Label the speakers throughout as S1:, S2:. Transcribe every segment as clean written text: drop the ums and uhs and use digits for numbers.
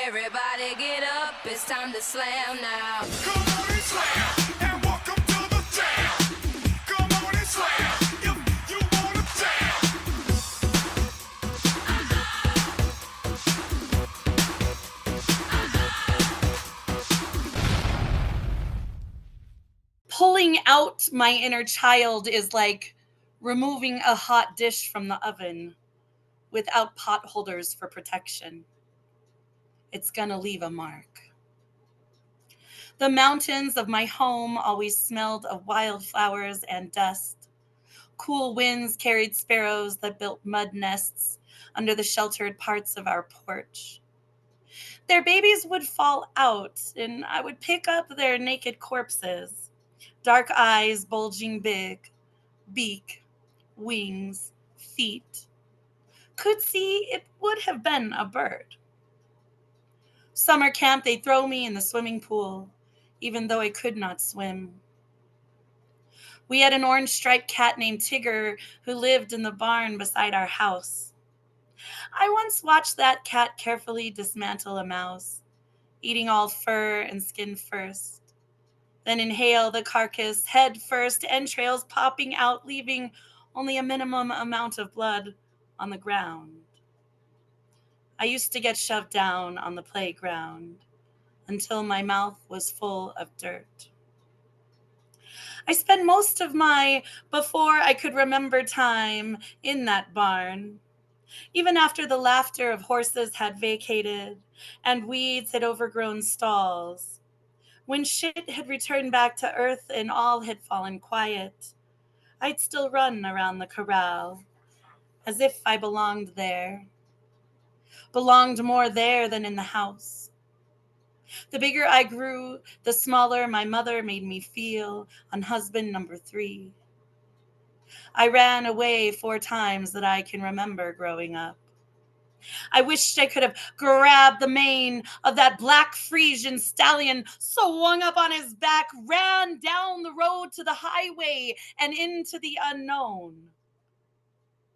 S1: Everybody get up, it's time to slam now.
S2: Come on and slam, and welcome to the jam. Come on and slam, if you wanna jam.
S3: Pulling out my inner child is like removing a hot dish from the oven without pot holders for protection. It's gonna leave a mark. The mountains of my home always smelled of wildflowers and dust. Cool winds carried sparrows that built mud nests under the sheltered parts of our porch. Their babies would fall out, and I would pick up their naked corpses, dark eyes bulging big, beak, wings, feet. Could see it would have been a bird. Summer camp, they'd throw me in the swimming pool, even though I could not swim. We had an orange-striped cat named Tigger who lived in the barn beside our house. I once watched that cat carefully dismantle a mouse, eating all fur and skin first, then inhale the carcass head first, entrails popping out, leaving only a minimum amount of blood on the ground. I used to get shoved down on the playground until my mouth was full of dirt. I spent most of my before I could remember time in that barn, even after the laughter of horses had vacated and weeds had overgrown stalls. When shit had returned back to earth and all had fallen quiet, I'd still run around the corral as if I belonged there. Belonged more there than in the house. The bigger I grew, the smaller my mother made me feel on husband number 3. I ran away 4 times that I can remember growing up. I wished I could have grabbed the mane of that black Frisian stallion, swung up on his back, ran down the road to the highway and into the unknown.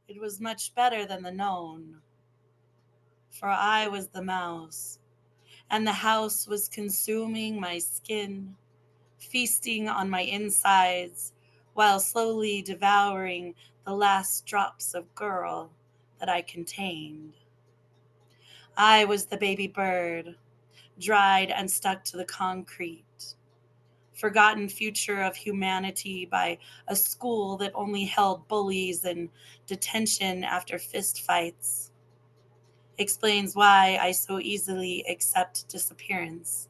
S3: It was much better than the known, for I was the mouse, and the house was consuming my skin, feasting on my insides, while slowly devouring the last drops of girl that I contained. I was the baby bird, dried and stuck to the concrete, forgotten future of humanity by a school that only held bullies and detention after fist fights. Explains why I so easily accept disappearance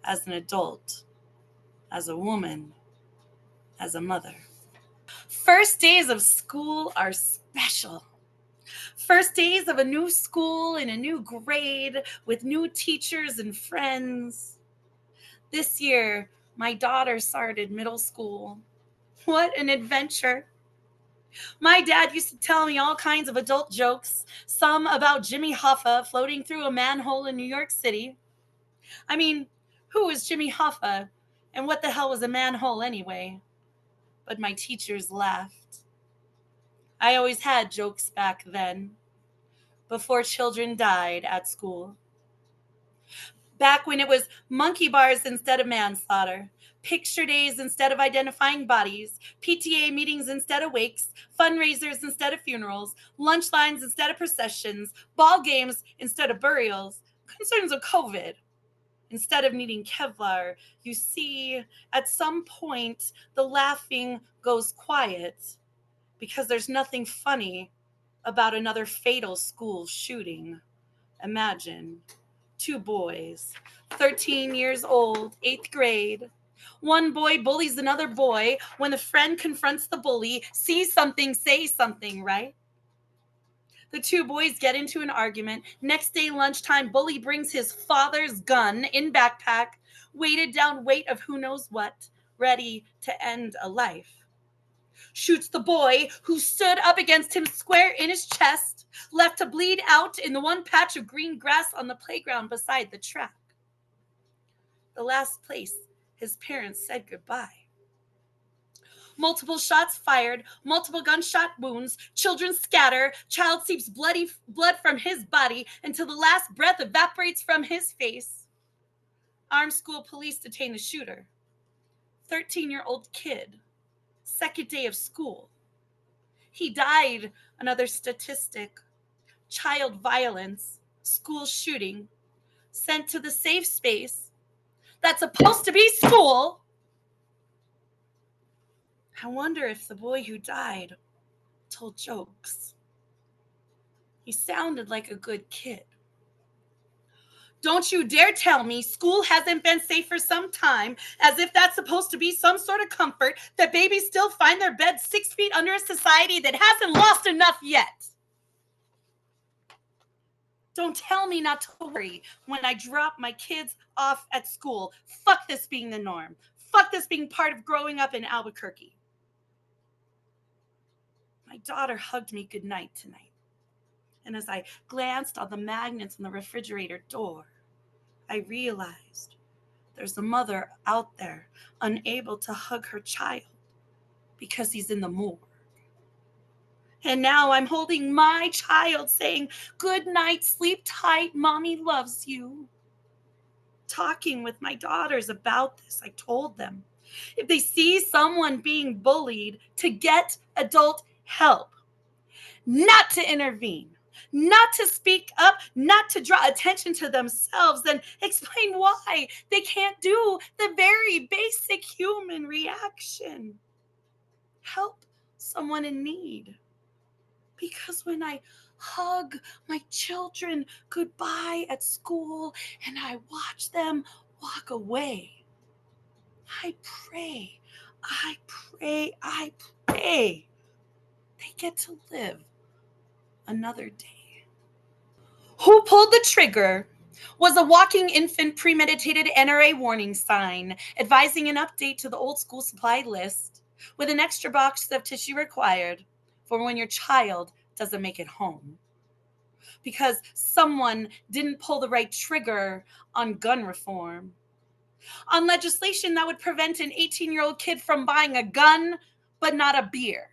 S3: as an adult, as a woman, as a mother. First days of school are special. First days of a new school in a new grade with new teachers and friends. This year, my daughter started middle school. What an adventure. My dad used to tell me all kinds of adult jokes, some about Jimmy Hoffa floating through a manhole in New York City. I mean, who was Jimmy Hoffa, and what the hell was a manhole anyway? But my teachers laughed. I always had jokes back then, before children died at school. Back when it was monkey bars instead of manslaughter, picture days instead of identifying bodies, PTA meetings instead of wakes, fundraisers instead of funerals, lunch lines instead of processions, ball games instead of burials, concerns of COVID instead of needing Kevlar. You see, at some point, the laughing goes quiet because there's nothing funny about another fatal school shooting. Imagine 2 boys, 13 years old, 8th grade. One boy bullies another boy. When the friend confronts the bully, see something, say something, right? The 2 boys get into an argument. Next day, lunchtime, bully brings his father's gun in backpack, weighted down weight of who knows what, ready to end a life. Shoots the boy who stood up against him square in his chest, left to bleed out in the one patch of green grass on the playground beside the track. The last place his parents said goodbye. Multiple shots fired, multiple gunshot wounds, children scatter, child seeps blood from his body until the last breath evaporates from his face. Armed school police detain the shooter. 13-year-old kid, second day of school. He died, another statistic. Child violence, school shooting, sent to the safe space that's supposed to be school. I wonder if the boy who died told jokes. He sounded like a good kid. Don't you dare tell me school hasn't been safe for some time, as if that's supposed to be some sort of comfort, that babies still find their beds 6 feet under a society that hasn't lost enough yet. Don't tell me not to worry when I drop my kids off at school. Fuck this being the norm. Fuck this being part of growing up in Albuquerque. My daughter hugged me goodnight tonight. And as I glanced on the magnets on the refrigerator door, I realized there's a mother out there unable to hug her child because he's in the morgue. And now I'm holding my child saying, "Good night, sleep tight, mommy loves you." Talking with my daughters about this, I told them, if they see someone being bullied, to get adult help, not to intervene, not to speak up, not to draw attention to themselves and explain why they can't do the very basic human reaction. Help someone in need. Because when I hug my children goodbye at school and I watch them walk away, I pray they get to live another day. Who pulled the trigger was a walking infant premeditated NRA warning sign advising an update to the old school supply list with an extra box of tissue required for when your child doesn't make it home. Because someone didn't pull the right trigger on gun reform, on legislation that would prevent an 18-year-old kid from buying a gun but not a beer.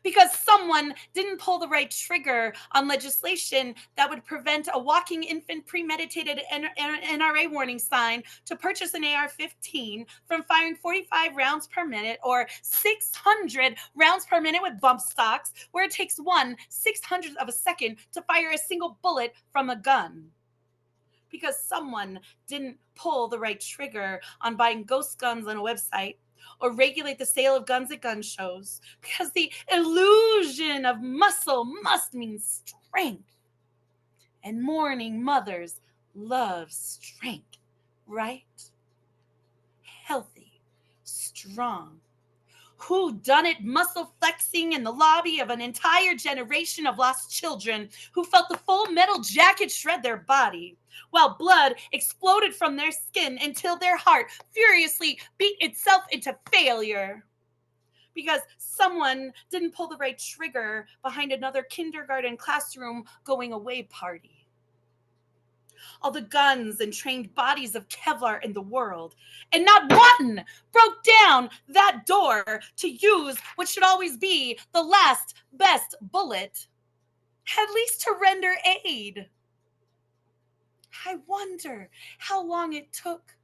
S3: Because someone didn't pull the right trigger on legislation that would prevent a walking infant premeditated NRA warning sign to purchase an AR-15 from firing 45 rounds per minute or 600 rounds per minute with bump stocks, where it takes 1/600th of a second to fire a single bullet from a gun. Because someone didn't pull the right trigger on buying ghost guns on a website or regulate the sale of guns at gun shows, because the illusion of muscle must mean strength. And mourning mothers love strength, right? Healthy, strong, whodunit muscle flexing in the lobby of an entire generation of lost children who felt the full metal jacket shred their body, while blood exploded from their skin until their heart furiously beat itself into failure. Because someone didn't pull the right trigger behind another kindergarten classroom going away party. All the guns and trained bodies of Kevlar in the world, and not one broke down that door to use what should always be the last best bullet, at least to render aid. I wonder how long it took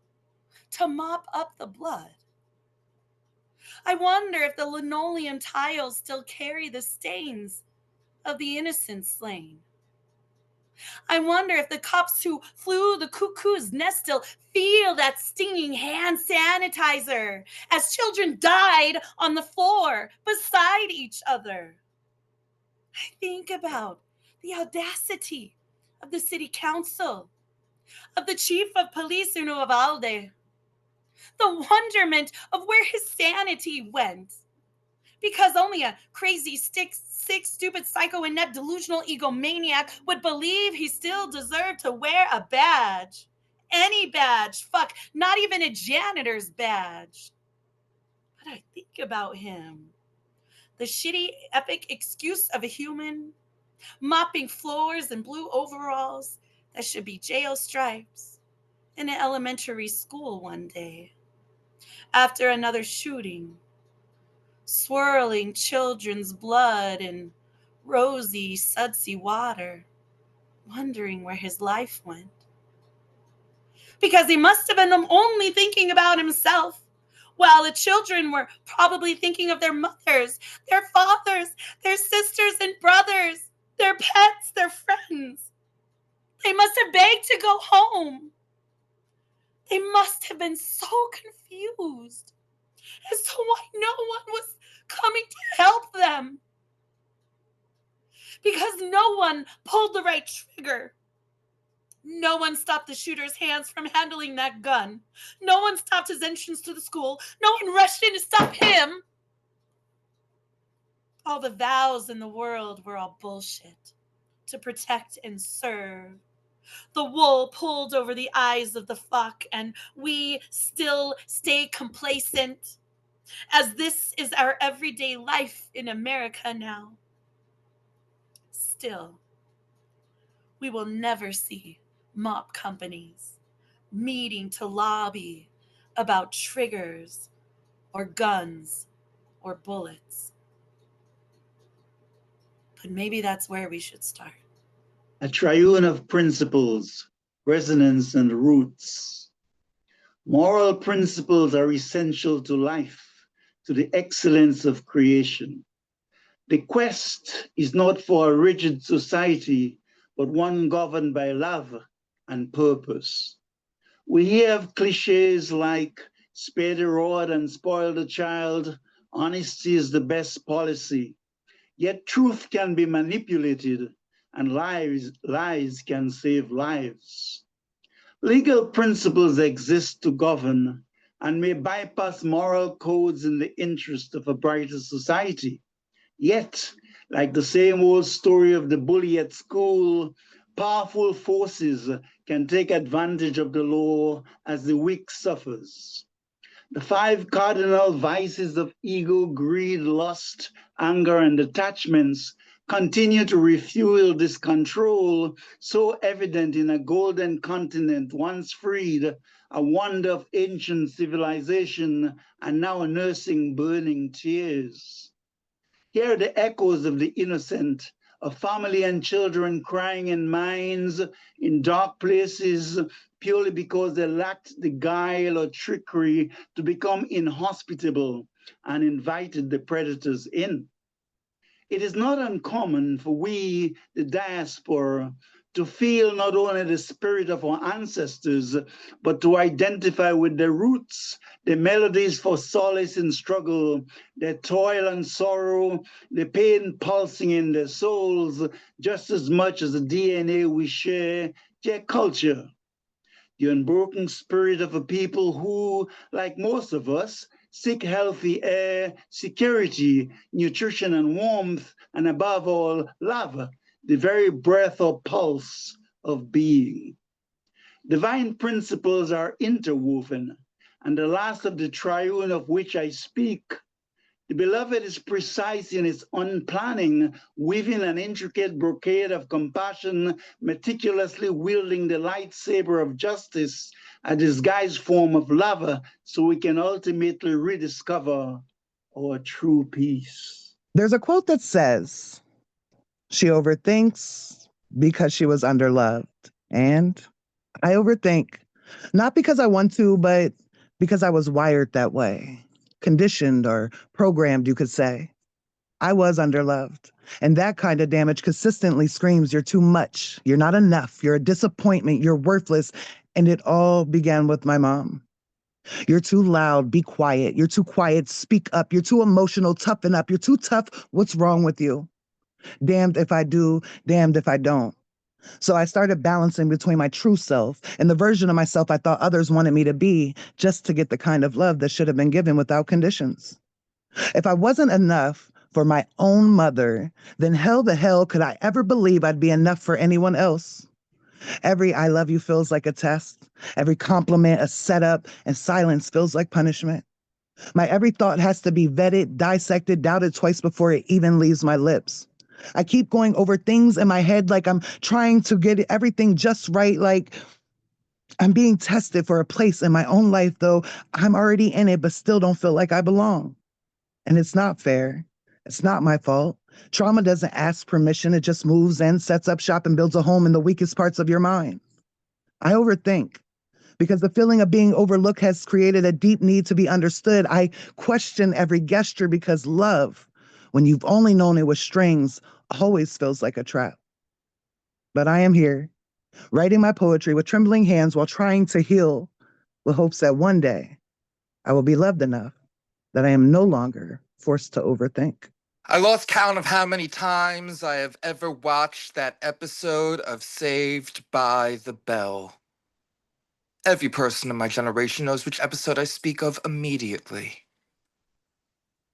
S3: to mop up the blood. I wonder if the linoleum tiles still carry the stains of the innocent slain. I wonder if the cops who flew the cuckoo's nest still feel that stinging hand sanitizer as children died on the floor beside each other. I think about the audacity of the city council, of the chief of police in Uvalde, the wonderment of where his sanity went. Because only a crazy, sick, stupid, psycho, inept, delusional egomaniac would believe he still deserved to wear a badge. Any badge. Fuck, not even a janitor's badge. But I think about him. The shitty, epic excuse of a human, mopping floors in blue overalls that should be jail stripes in an elementary school one day. After another shooting swirling children's blood in rosy, sudsy water, wondering where his life went. Because he must have been only thinking about himself, while the children were probably thinking of their mothers, their fathers, their sisters and brothers, their pets, their friends. They must have begged to go home. They must have been so confused as to why no one was coming to help them. Because no one pulled the right trigger. No one stopped the shooter's hands from handling that gun. No one stopped his entrance to the school. No one rushed in to stop him. All the vows in the world were all bullshit. To protect and serve. The wool pulled over the eyes of the flock, and we still stay complacent, as this is our everyday life in America now. Still, we will never see mop companies meeting to lobby about triggers or guns or bullets. But maybe that's where we should start.
S4: A triune of principles, resonance, and roots. Moral principles are essential to life, to the excellence of creation. The quest is not for a rigid society, but one governed by love and purpose. We hear of cliches like spare the rod and spoil the child, honesty is the best policy. Yet truth can be manipulated and lies can save lives. Legal principles exist to govern and may bypass moral codes in the interest of a brighter society. Yet, like the same old story of the bully at school, powerful forces can take advantage of the law as the weak suffers. The 5 cardinal vices of ego, greed, lust, anger, and attachments continue to refuel this control, so evident in a golden continent once freed, a wonder of ancient civilization, and now nursing burning tears. Hear the echoes of the innocent, of family and children crying in mines, in dark places, purely because they lacked the guile or trickery to become inhospitable and invited the predators in. It is not uncommon for we, the diaspora, to feel not only the spirit of our ancestors, but to identify with their roots, the melodies for solace in struggle, their toil and sorrow, the pain pulsing in their souls, just as much as the DNA we share, their culture. The unbroken spirit of a people who, like most of us, seek healthy air, security, nutrition and warmth, and above all, love, the very breath or pulse of being. Divine principles are interwoven, and the last of the triune of which I speak, the beloved is precise in its unplanning, weaving an intricate brocade of compassion, meticulously wielding the lightsaber of justice, a disguised form of love, so we can ultimately rediscover our true peace.
S5: There's a quote that says, she overthinks because she was underloved. And I overthink, not because I want to, but because I was wired that way. Conditioned or programmed, you could say. I was underloved. And that kind of damage consistently screams, you're too much, you're not enough, you're a disappointment, you're worthless. And it all began with my mom. You're too loud, be quiet. You're too quiet, speak up. You're too emotional, toughen up. You're too tough, what's wrong with you? Damned if I do, damned if I don't. So I started balancing between my true self and the version of myself I thought others wanted me to be, just to get the kind of love that should have been given without conditions. If I wasn't enough for my own mother, then how the hell could I ever believe I'd be enough for anyone else? Every I love you feels like a test. Every compliment a setup, and silence feels like punishment. My every thought has to be vetted, dissected, doubted twice before it even leaves my lips. I keep going over things in my head like I'm trying to get everything just right, like I'm being tested for a place in my own life, though I'm already in it, but still don't feel like I belong. And it's not fair. It's not my fault. Trauma doesn't ask permission. It just moves in, sets up shop, and builds a home in the weakest parts of your mind. I overthink because the feeling of being overlooked has created a deep need to be understood. I question every gesture because love, when you've only known it with strings, always feels like a trap. But I am here, writing my poetry with trembling hands while trying to heal, with hopes that one day I will be loved enough that I am no longer forced to overthink.
S6: I lost count of how many times I have ever watched that episode of Saved by the Bell. Every person in my generation knows which episode I speak of immediately.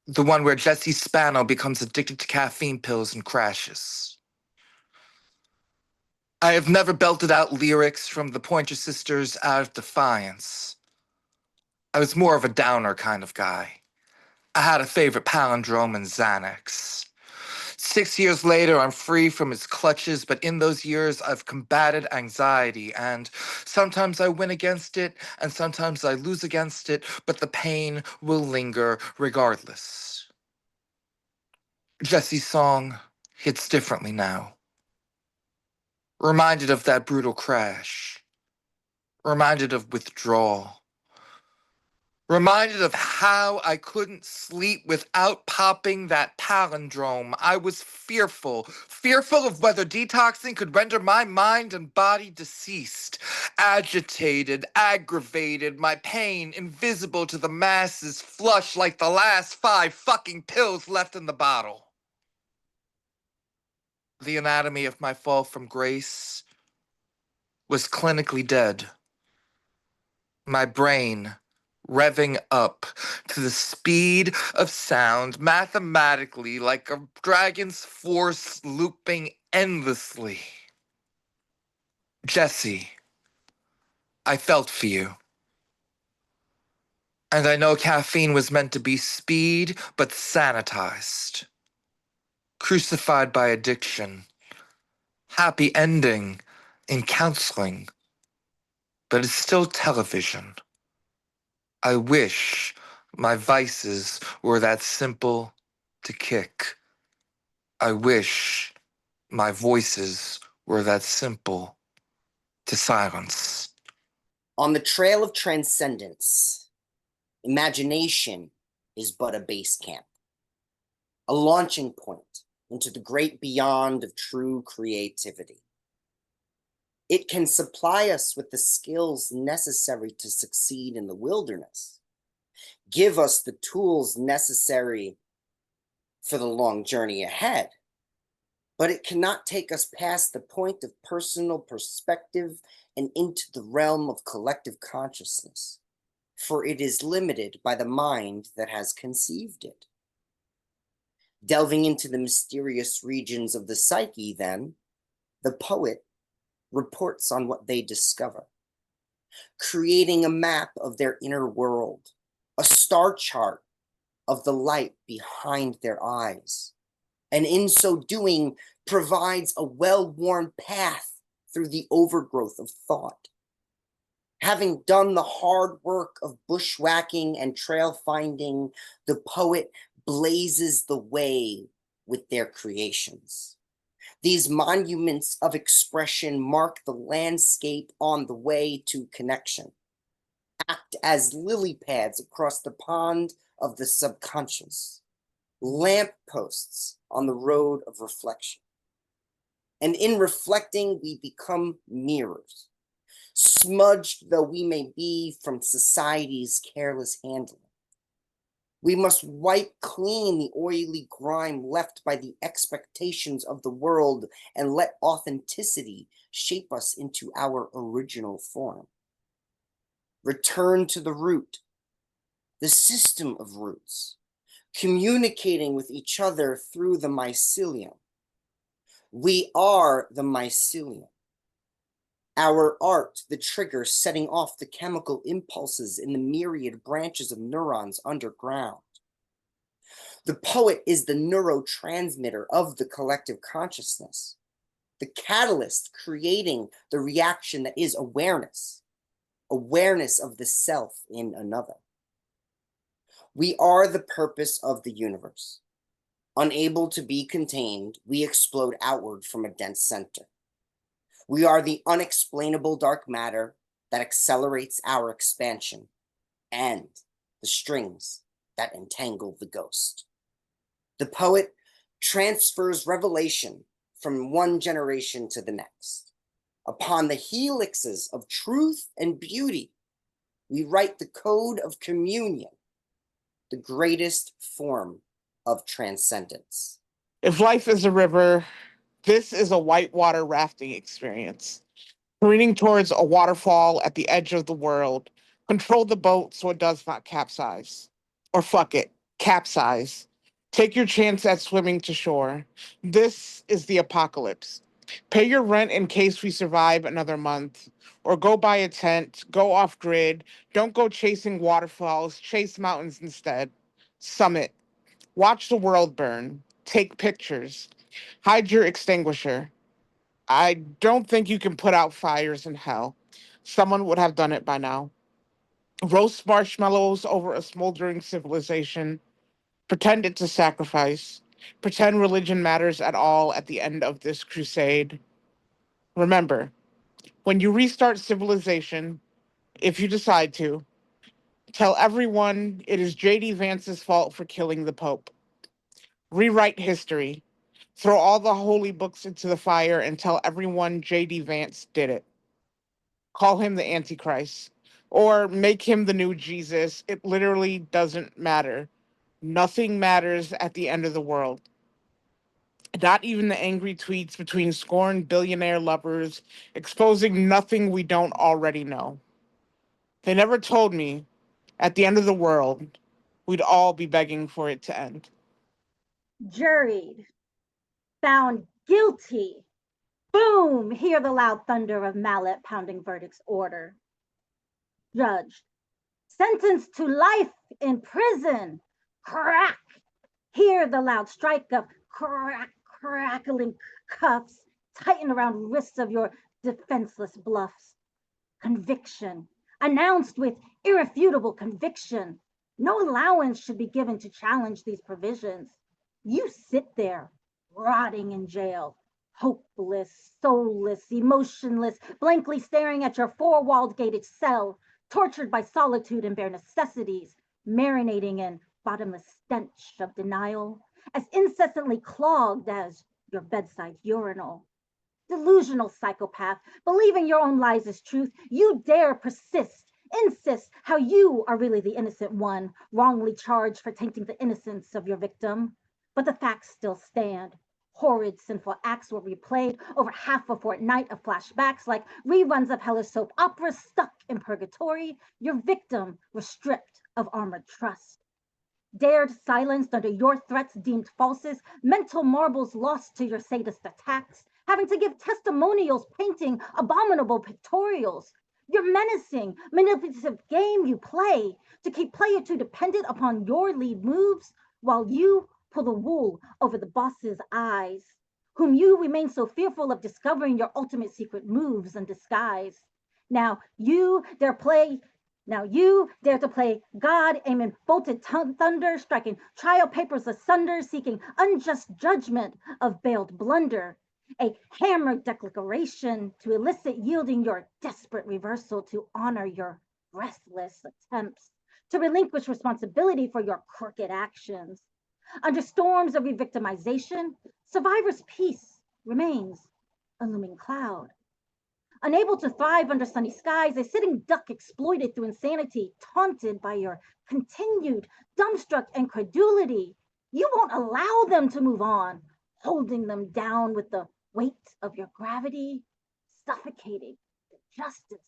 S6: The one where Jesse Spano becomes addicted to caffeine pills and crashes. I have never belted out lyrics from the Pointer Sisters out of defiance. I was more of a downer kind of guy. I had a favorite palindrome in Xanax. 6 years later, I'm free from its clutches, but in those years, I've combated anxiety, and sometimes I win against it, and sometimes I lose against it, but the pain will linger regardless. Jesse's song hits differently now. Reminded of that brutal crash. Reminded of withdrawal. Reminded of how I couldn't sleep without popping that palindrome. I was fearful of whether detoxing could render my mind and body deceased, agitated, aggravated, my pain invisible to the masses, flush like the last 5 fucking pills left in the bottle. The anatomy of my fall from grace was clinically dead. My brain revving up to the speed of sound mathematically like a dragon's force looping endlessly. Jesse, I felt for you. And I know caffeine was meant to be speed, but sanitized. Crucified by addiction. Happy ending in counseling. But it's still television. I wish my vices were that simple to kick. I wish my voices were that simple to silence.
S7: On the trail of transcendence, imagination is but a base camp, a launching point into the great beyond of true creativity. It can supply us with the skills necessary to succeed in the wilderness, give us the tools necessary for the long journey ahead, but it cannot take us past the point of personal perspective and into the realm of collective consciousness, for it is limited by the mind that has conceived it. Delving into the mysterious regions of the psyche, then, the poet reports on what they discover, creating a map of their inner world, a star chart of the light behind their eyes, and in so doing provides a well-worn path through the overgrowth of thought. Having done the hard work of bushwhacking and trail finding, the poet blazes the way with their creations. These monuments of expression mark the landscape on the way to connection, act as lily pads across the pond of the subconscious, lampposts on the road of reflection. And in reflecting, we become mirrors, smudged though we may be from society's careless handling. We must wipe clean the oily grime left by the expectations of the world and let authenticity shape us into our original form. Return to the root, the system of roots, communicating with each other through the mycelium. We are the mycelium. Our art, the trigger setting off the chemical impulses in the myriad branches of neurons underground. The poet is the neurotransmitter of the collective consciousness, the catalyst creating the reaction that is awareness, awareness of the self in another. We are the purpose of the universe. Unable to be contained, we explode outward from a dense center. We are the unexplainable dark matter that accelerates our expansion and the strings that entangle the ghost. The poet transfers revelation from one generation to the next. Upon the helixes of truth and beauty, we write the code of communion, the greatest form of transcendence.
S8: If life is a river, this is a whitewater rafting experience. Careening towards a waterfall at the edge of the world. Control the boat so it does not capsize. Or fuck it, capsize. Take your chance at swimming to shore. This is the apocalypse. Pay your rent in case we survive another month. Or go buy a tent, go off grid. Don't go chasing waterfalls, chase mountains instead. Summit. Watch the world burn. Take pictures. Hide your extinguisher. I don't think you can put out fires in hell. Someone would have done it by now. Roast marshmallows over a smoldering civilization. Pretend it's a sacrifice. Pretend religion matters at all at the end of this crusade. Remember, when you restart civilization, if you decide to, tell everyone it is J.D. Vance's fault for killing the Pope. Rewrite history. Throw all the holy books into the fire and tell everyone J.D. Vance did it. Call him the Antichrist. Or make him the new Jesus. It literally doesn't matter. Nothing matters at the end of the world. Not even the angry tweets between scorned billionaire lovers exposing nothing we don't already know. They never told me, at the end of the world, we'd all be begging for it to end.
S9: Juried, found guilty. Boom! Hear the loud thunder of mallet pounding verdict's order. Judged, sentenced to life in prison. Crack! Hear the loud strike of crackling cuffs tighten around wrists of your defenseless bluffs. Conviction, announced with irrefutable conviction. No allowance should be given to challenge these provisions. You sit there, rotting in jail, hopeless, soulless, emotionless, blankly staring at your four-walled gated cell, tortured by solitude and bare necessities, marinating in bottomless stench of denial, as incessantly clogged as your bedside urinal. Delusional psychopath, believing your own lies is truth, you dare persist, insist how you are really the innocent one, wrongly charged for tainting the innocence of your victim. But the facts still stand. Horrid, sinful acts were replayed over half a fortnight of flashbacks like reruns of hellish soap operas stuck in purgatory. Your victim was stripped of armored trust. Dared silenced under your threats deemed falses, mental marbles lost to your sadist attacks, having to give testimonials painting abominable pictorials. Your menacing, manipulative game you play to keep player two dependent upon your lead moves while you pull the wool over the boss's eyes, whom you remain so fearful of discovering your ultimate secret moves in disguise. Now you dare to play God, aiming bolted thunder, striking trial papers asunder, seeking unjust judgment of bailed blunder. A hammered declaration to elicit yielding your desperate reversal to honor your breathless attempts to relinquish responsibility for your crooked actions. Under storms of re-victimization, survivor's peace remains a looming cloud. Unable to thrive under sunny skies, a sitting duck exploited through insanity, taunted by your continued dumbstruck incredulity. You won't allow them to move on, holding them down with the weight of your gravity, suffocating the justice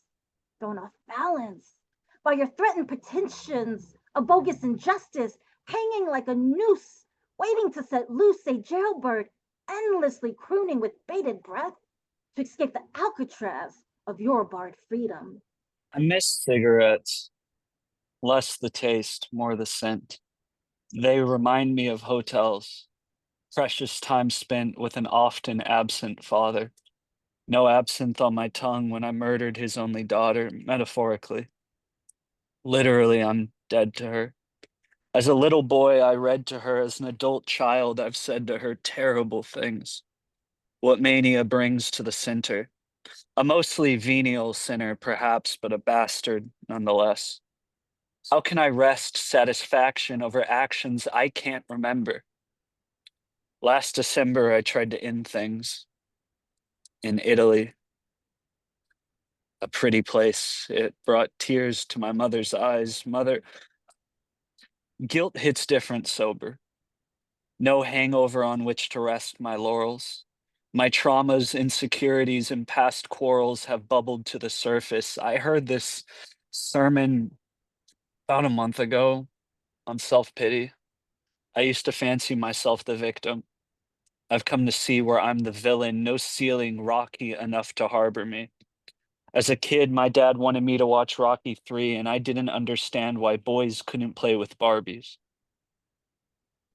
S9: thrown off balance by your threatened pretensions of bogus injustice, hanging like a noose, waiting to set loose a jailbird, endlessly crooning with bated breath to escape the Alcatraz of your barred freedom.
S10: I miss cigarettes, less the taste, more the scent. They remind me of hotels, precious time spent with an often absent father. No absinthe on my tongue when I murdered his only daughter, metaphorically. Literally, I'm dead to her. As a little boy, I read to her. As an adult child, I've said to her terrible things. What mania brings to the center. A mostly venial sinner, perhaps, but a bastard nonetheless. How can I wrest satisfaction over actions I can't remember? Last December, I tried to end things in Italy, a pretty place. It brought tears to my mother's eyes. Mother, guilt hits different sober. No hangover on which to rest my laurels. My traumas, insecurities, and past quarrels have bubbled to the surface. I heard this sermon about a month ago on self-pity. I used to fancy myself the victim. I've come to see where I'm the villain, no ceiling rocky enough to harbor me. As a kid, my dad wanted me to watch Rocky 3, and I didn't understand why boys couldn't play with Barbies.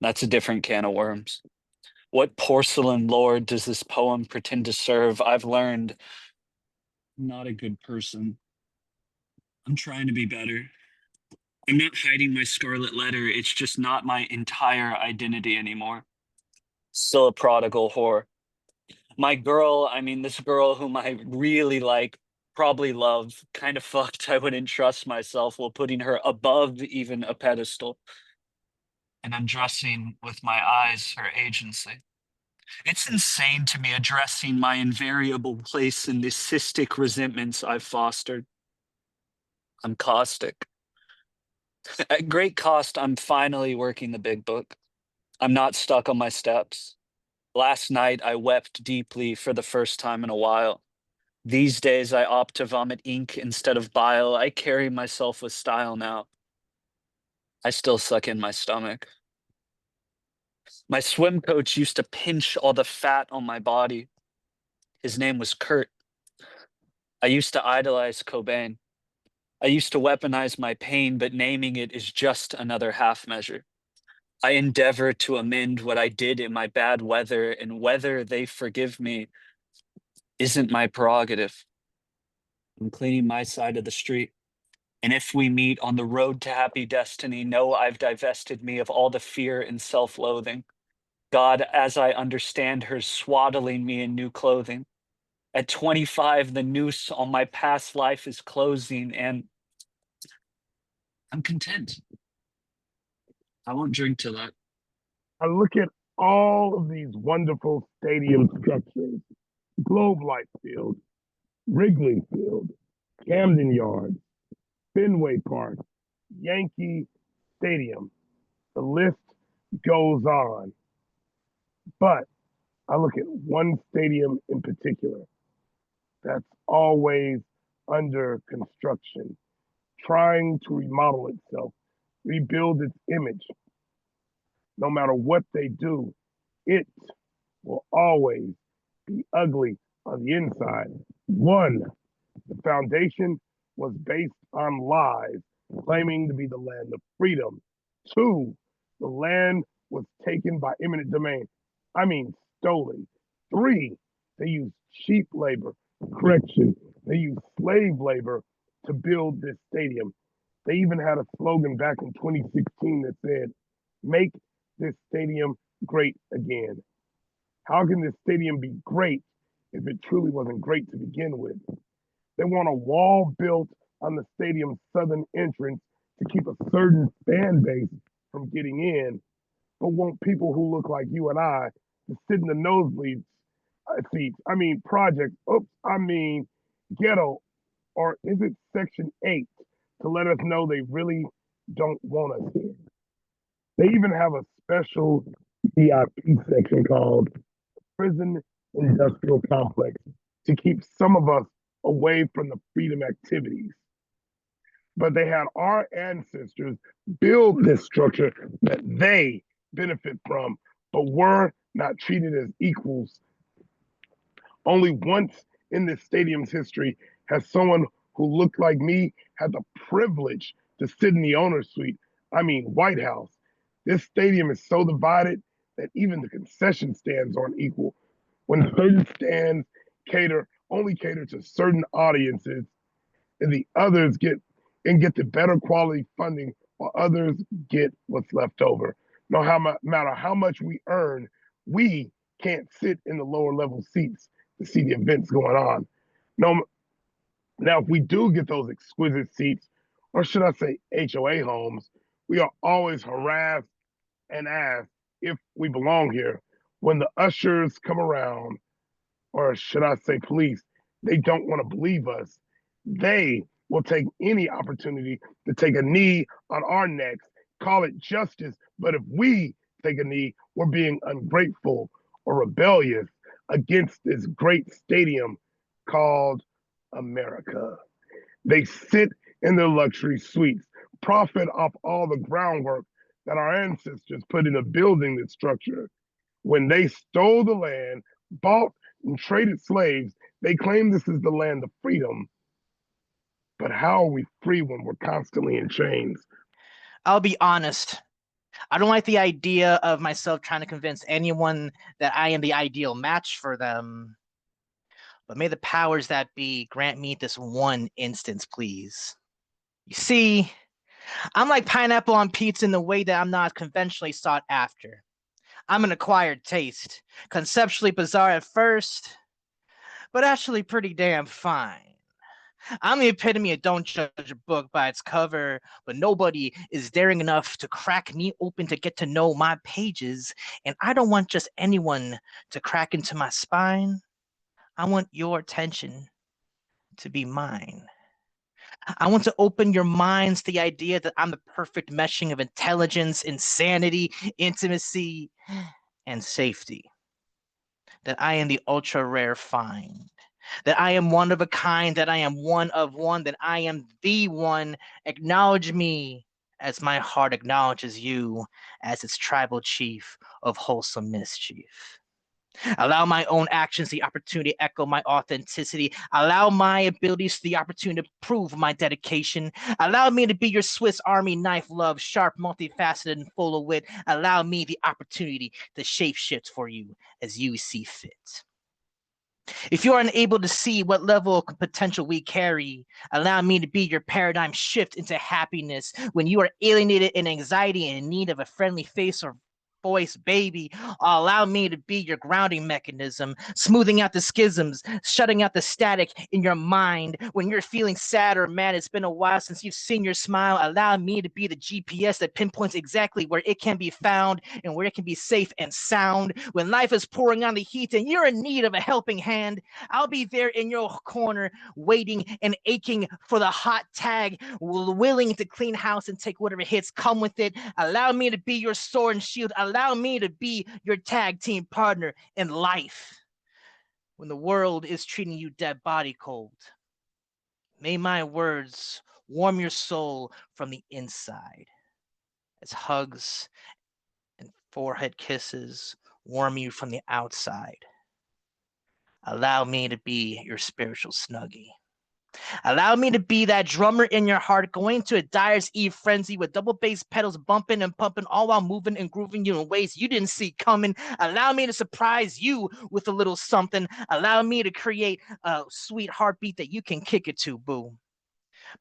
S10: That's a different can of worms. What porcelain lord does this poem pretend to serve? I've learned I'm not a good person. I'm trying to be better. I'm not hiding my scarlet letter. It's just not my entire identity anymore. Still a prodigal whore. My girl, I mean, this girl whom I really like, probably love, kind of fucked. I wouldn't trust myself while putting her above even a pedestal and undressing with my eyes her agency. It's insane to me addressing my invariable place in the cystic resentments I've fostered. I'm caustic. At great cost, I'm finally working the big book. I'm not stuck on my steps. Last night, I wept deeply for the first time in a while. These days, I opt to vomit ink instead of bile. I carry myself with style now. I still suck in my stomach. My swim coach used to pinch all the fat on my body. His name was Kurt. I used to idolize Cobain. I used to weaponize my pain, but naming it is just another half measure. I endeavor to amend what I did in my bad weather, and whether they forgive me isn't my prerogative. I'm cleaning my side of the street. And if we meet on the road to happy destiny, know I've divested me of all the fear and self-loathing. God, as I understand her, swaddling me in new clothing. At 25, the noose on my past life is closing, and I'm content. I won't drink to that.
S11: I look at all of these wonderful stadium structures: Globe Life Field, Wrigley Field, Camden Yards, Fenway Park, Yankee Stadium. The list goes on. But I look at one stadium in particular that's always under construction, trying to remodel itself, rebuild its image. No matter what they do, it will always be ugly on the inside. One, the foundation was based on lies, claiming to be the land of freedom. Two, the land was taken by eminent domain. I mean, stolen. Three, they used cheap labor. Correction, they used slave labor to build this stadium. They even had a slogan back in 2016 that said, "Make this stadium great again." How can this stadium be great if it truly wasn't great to begin with? They want a wall built on the stadium's southern entrance to keep a certain fan base from getting in, but want people who look like you and I to sit in the nosebleed seats. I mean, ghetto, or is it Section 8 to let us know they really don't want us here? They even have a special VIP section called Prison Industrial Complex to keep some of us away from the freedom activities. But they had our ancestors build this structure that they benefit from, but were not treated as equals. Only once in this stadium's history has someone who looked like me had the privilege to sit in the owner's suite. I mean, White House. This stadium is so divided that even the concession stands aren't equal. When certain stands only cater to certain audiences, and the others get the better quality funding while others get what's left over. No matter how much we earn, we can't sit in the lower level seats to see the events going on. No, now, if we do get those exquisite seats, or should I say HOA homes, we are always harassed and asked if we belong here. When the ushers come around, or should I say police, they don't want to believe us. They will take any opportunity to take a knee on our necks, call it justice. But if we take a knee, we're being ungrateful or rebellious against this great stadium called America. They sit in their luxury suites, profit off all the groundwork that our ancestors put into building this structure. When they stole the land, bought and traded slaves, they claim this is the land of freedom. But how are we free when we're constantly in chains?
S12: I'll be honest. I don't like the idea of myself trying to convince anyone that I am the ideal match for them. But may the powers that be grant me this one instance, please. You see, I'm like pineapple on pizza in the way that I'm not conventionally sought after. I'm an acquired taste, conceptually bizarre at first, but actually pretty damn fine. I'm the epitome of don't judge a book by its cover, but nobody is daring enough to crack me open to get to know my pages, and I don't want just anyone to crack into my spine. I want your attention to be mine. I want to open your minds to the idea that I'm the perfect meshing of intelligence, insanity, intimacy, and safety. That I am the ultra rare find. That I am one of a kind, that I am one of one, that I am the one. Acknowledge me as my heart acknowledges you as its tribal chief of wholesome mischief. Allow my own actions the opportunity to echo my authenticity. Allow my abilities the opportunity to prove my dedication. Allow me to be your Swiss Army knife love, sharp, multifaceted, and full of wit. Allow me the opportunity to shapeshift for you as you see fit. If you are unable to see what level of potential we carry, allow me to be your paradigm shift into happiness when you are alienated in anxiety and in need of a friendly face or voice, baby. Allow me to be your grounding mechanism, smoothing out the schisms, shutting out the static in your mind. When you're feeling sad or mad, it's been a while since you've seen your smile. Allow me to be the GPS that pinpoints exactly where it can be found and where it can be safe and sound. When life is pouring on the heat and you're in need of a helping hand, I'll be there in your corner, waiting and aching for the hot tag, willing to clean house and take whatever hits come with it. Allow me to be your sword and shield. Allow me to be your tag team partner in life when the world is treating you dead body cold. May my words warm your soul from the inside as hugs and forehead kisses warm you from the outside. Allow me to be your spiritual snuggie. Allow me to be that drummer in your heart going to a Dyer's Eve frenzy with double bass pedals bumping and pumping, all while moving and grooving you in ways you didn't see coming. Allow me to surprise you with a little something. Allow me to create a sweet heartbeat that you can kick it to, boo.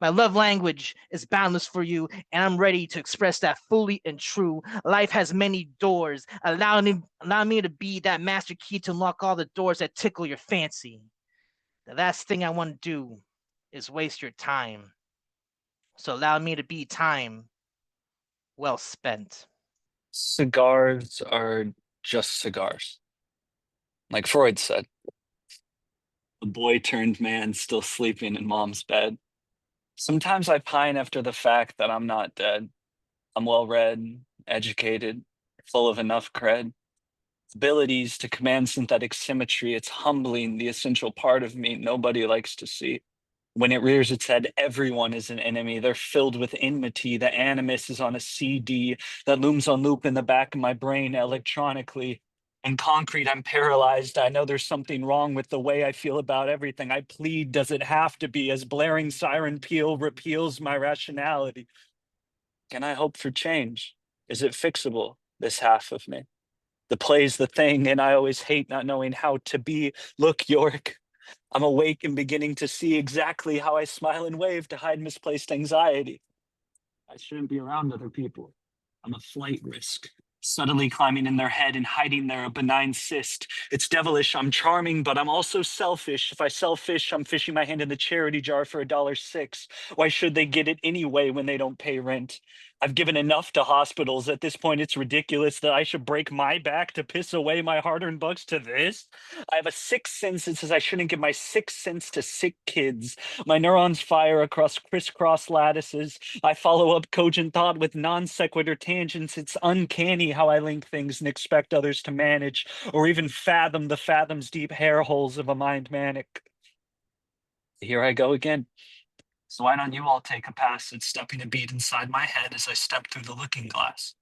S12: My love language is boundless for you, and I'm ready to express that fully and true. Life has many doors. Allow me to be that master key to unlock all the doors that tickle your fancy. The last thing I want to do is waste your time. So allow me to be time well spent.
S10: Cigars are just cigars. Like Freud said, a boy turned man still sleeping in mom's bed. Sometimes I pine after the fact that I'm not dead. I'm well read, educated, full of enough cred. Abilities to command synthetic symmetry. It's humbling, the essential part of me nobody likes to see. When it rears its head, everyone is an enemy. They're filled with enmity. The animus is on a CD that looms on loop in the back of my brain electronically. In concrete, I'm paralyzed. I know there's something wrong with the way I feel about everything. I plead, does it have to be, as blaring siren peal repeals my rationality? Can I hope for change? Is it fixable, this half of me? The play's the thing, and I always hate not knowing how to be. Look, York, I'm awake and beginning to see exactly how I smile and wave to hide misplaced anxiety. I shouldn't be around other people. I'm a flight risk, subtly climbing in their head and hiding there a benign cyst. It's devilish, I'm charming, but I'm also selfish. If I sell fish, I'm fishing my hand in the charity jar for $1.06. Why should they get it anyway when they don't pay rent? I've given enough to hospitals. At this point, it's ridiculous that I should break my back to piss away my hard-earned bucks to this. I have a sixth sense that says I shouldn't give my 6 cents to sick kids. My neurons fire across crisscross lattices. I follow up cogent thought with non sequitur tangents. It's uncanny how I link things and expect others to manage or even fathom the fathoms deep hair holes of a mind manic. Here I go again. So why don't you all take a pass at stepping a beat inside my head as I step through the looking glass?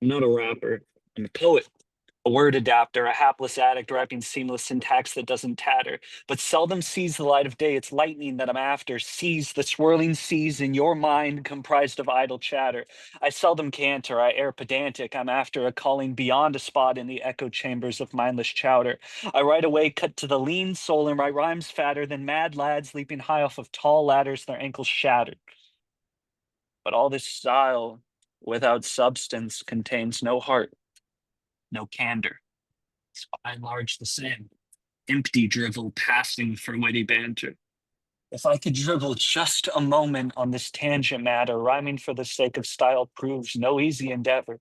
S10: I'm not a rapper. I'm a poet. A word adapter, a hapless addict rapping seamless syntax that doesn't tatter, but seldom sees the light of day. It's lightning that I'm after, sees the swirling seas in your mind comprised of idle chatter. I seldom canter, I air pedantic. I'm after a calling beyond a spot in the echo chambers of mindless chowder. I right away cut to the lean soul and write rhymes fatter than mad lads leaping high off of tall ladders, their ankles shattered. But all this style without substance contains no heart, no candor. It's by and large the same. Empty drivel passing for witty banter. If I could dribble just a moment on this tangent matter, rhyming for the sake of style proves no easy endeavor,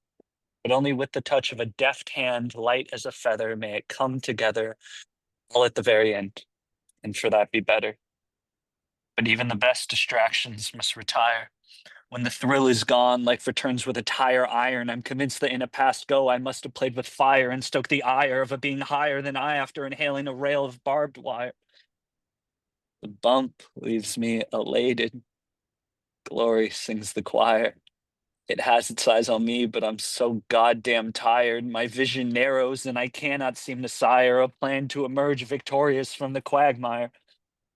S10: but only with the touch of a deft hand, light as a feather, may it come together, all at the very end, and for that be better. But even the best distractions must retire. When the thrill is gone, life returns with a tire iron. I'm convinced that in a past go, I must have played with fire and stoked the ire of a being higher than I after inhaling a rail of barbed wire. The bump leaves me elated. Glory sings the choir. It has its eyes on me, but I'm so goddamn tired. My vision narrows and I cannot seem to sire a plan to emerge victorious from the quagmire.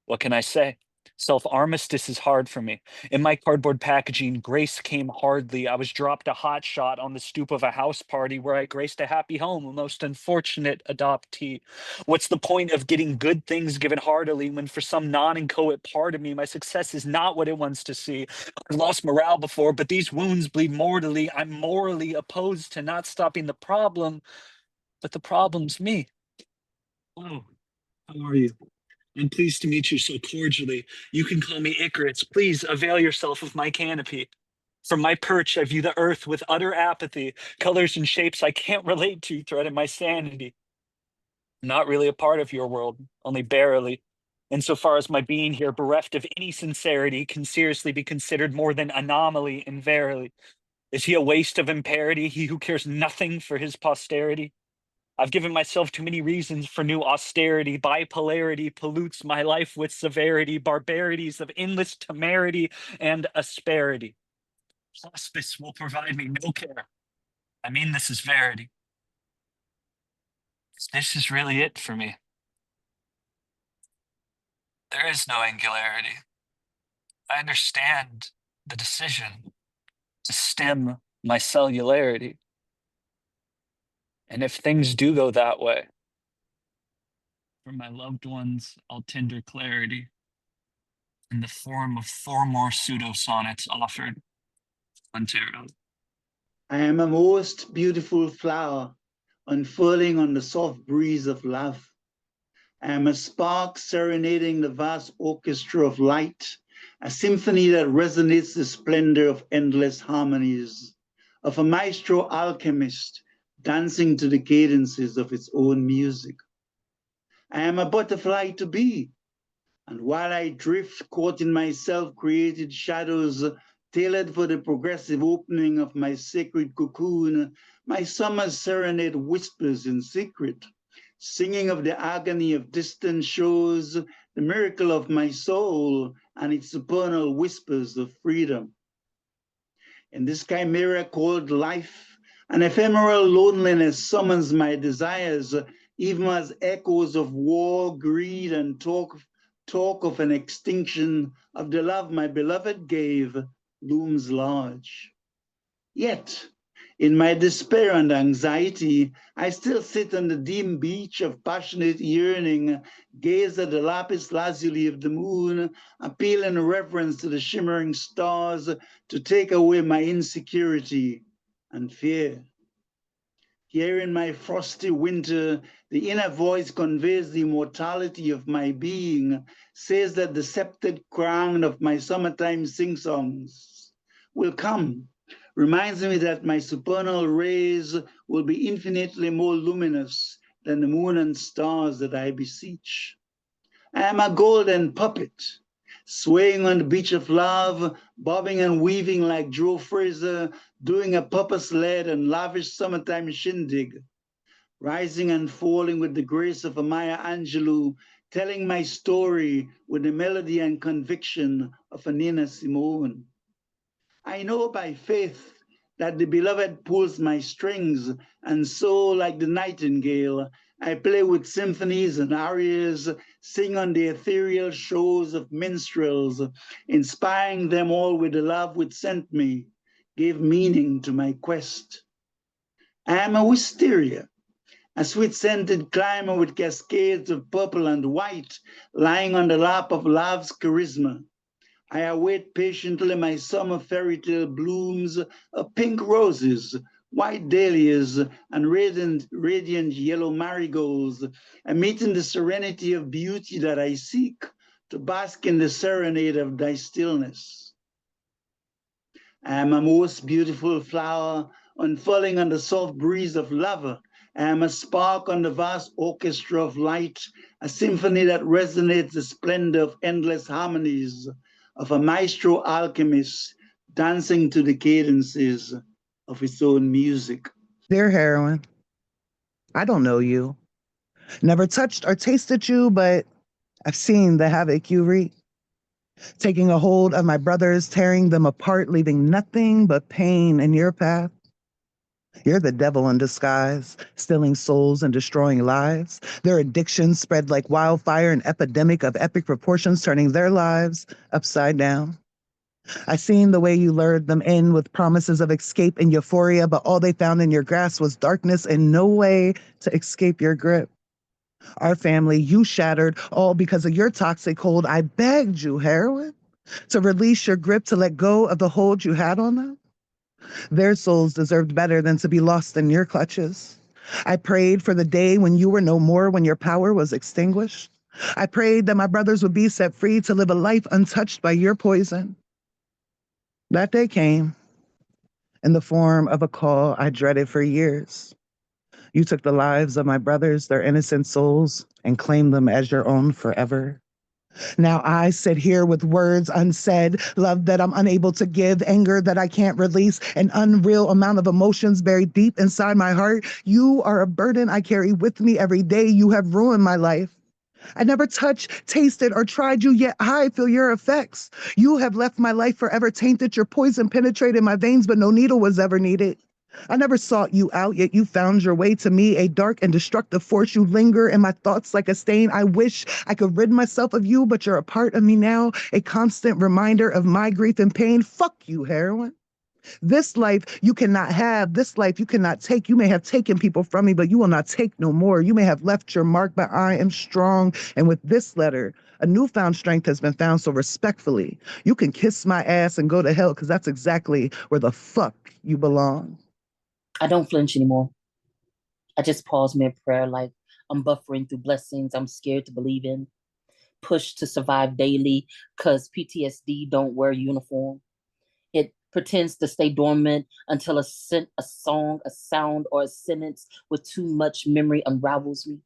S10: What can I say? Self-armistice is hard for me. In my cardboard packaging, grace came hardly. I was dropped a hot shot on the stoop of a house party where I graced a happy home, a most unfortunate adoptee. What's the point of getting good things given heartily when for some non-inchoate part of me, my success is not what it wants to see? I've lost morale before, but these wounds bleed mortally. I'm morally opposed to not stopping the problem, but the problem's me. Oh, how are you? I'm pleased to meet you so cordially. You can call me Icarus. Please avail yourself of my canopy. From my perch, I view the earth with utter apathy. Colors and shapes I can't relate to threaten my sanity. I'm not really a part of your world, only barely. Insofar as my being here, bereft of any sincerity, can seriously be considered more than anomaly and verily. Is he a waste of imparity, he who cares nothing for his posterity? I've given myself too many reasons for new austerity. Bipolarity pollutes my life with severity, barbarities of endless temerity and asperity. Hospice will provide me no care. I mean, this is verity. This is really it for me. There is no angularity. I understand the decision to stem my cellularity. And if things do go that way, for my loved ones, I'll tender clarity in the form of 4 more pseudo-sonnets offered on ToRaZu.
S4: I am a most beautiful flower unfurling on the soft breeze of love. I am a spark serenading the vast orchestra of light, a symphony that resonates the splendor of endless harmonies, of a maestro alchemist dancing to the cadences of its own music. I am a butterfly to be, and while I drift caught in my self-created shadows, tailored for the progressive opening of my sacred cocoon, my summer serenade whispers in secret, singing of the agony of distant shores, the miracle of my soul, and its supernal whispers of freedom. In this chimera called life, an ephemeral loneliness summons my desires, even as echoes of war, greed, and talk of an extinction of the love my beloved gave looms large. Yet, In my despair and anxiety, I still sit on the dim beach of passionate yearning, gaze at the lapis lazuli of the moon, appeal in reverence to the shimmering stars to take away my insecurity and fear. Here in my frosty winter, the inner voice conveys the immortality of my being, says that the sceptred crown of my summertime sing-songs will come, reminds me that my supernal rays will be infinitely more luminous than the moon and stars that I beseech. I am a golden puppet, swaying on the beach of love, bobbing and weaving like Joe Fraser, doing a purpose-led and lavish summertime shindig, rising and falling with the grace of a Maya Angelou, telling my story with the melody and conviction of a Nina Simone. I know by faith that the beloved pulls my strings, and so, like the nightingale, I play with symphonies and arias, sing on the ethereal shows of minstrels, inspiring them all with the love which sent me, gave meaning to my quest. I am a wisteria, a sweet-scented climber with cascades of purple and white, lying on the lap of love's charisma. I await patiently my summer fairy tale blooms of pink roses, white dahlias, and radiant yellow marigolds, and meeting the serenity of beauty that I seek to bask in the serenade of thy stillness. I am a most beautiful flower unfurling on the soft breeze of love. I am a spark on the vast orchestra of light, a symphony that resonates the splendor of endless harmonies, of a maestro alchemist dancing to the cadences of his own music.
S5: Dear heroine, I don't know you. Never touched or tasted you, but I've seen the havoc you wreak. Taking a hold of my brothers, tearing them apart, leaving nothing but pain in your path. You're the devil in disguise, stealing souls and destroying lives. Their addictions spread like wildfire, an epidemic of epic proportions, turning their lives upside down. I seen the way you lured them in with promises of escape and euphoria, but all they found in your grasp was darkness and no way to escape your grip. Our family, you shattered, all because of your toxic hold. I begged you, heroine, to release your grip, to let go of the hold you had on them. Their souls deserved better than to be lost in your clutches. I prayed for the day when you were no more, when your power was extinguished. I prayed that my brothers would be set free to live a life untouched by your poison. That day came in the form of a call I dreaded for years. You took the lives of my brothers, their innocent souls, and claimed them as your own forever. Now I sit here with words unsaid, love that I'm unable to give, anger that I can't release, an unreal amount of emotions buried deep inside my heart. You are a burden I carry with me every day. You have ruined my life. I never touched, tasted, or tried you, yet I feel your effects. You have left my life forever tainted. Your poison penetrated my veins, but no needle was ever needed. I never sought you out, yet you found your way to me, a dark and destructive force. You linger in my thoughts like a stain. I wish I could rid myself of you, but you're a part of me now, a constant reminder of my grief and pain. Fuck you, heroine. This life you cannot have. This life you cannot take. You may have taken people from me, but you will not take no more. You may have left your mark, but I am strong. And with this letter, a newfound strength has been found. So respectfully, you can kiss my ass and go to hell, because that's exactly where the fuck you belong.
S13: I don't flinch anymore. I just pause mid-prayer like I'm buffering through blessings I'm scared to believe in. Pushed to survive daily because PTSD don't wear uniform. It pretends to stay dormant until a song, a sound, or a sentence with too much memory unravels me.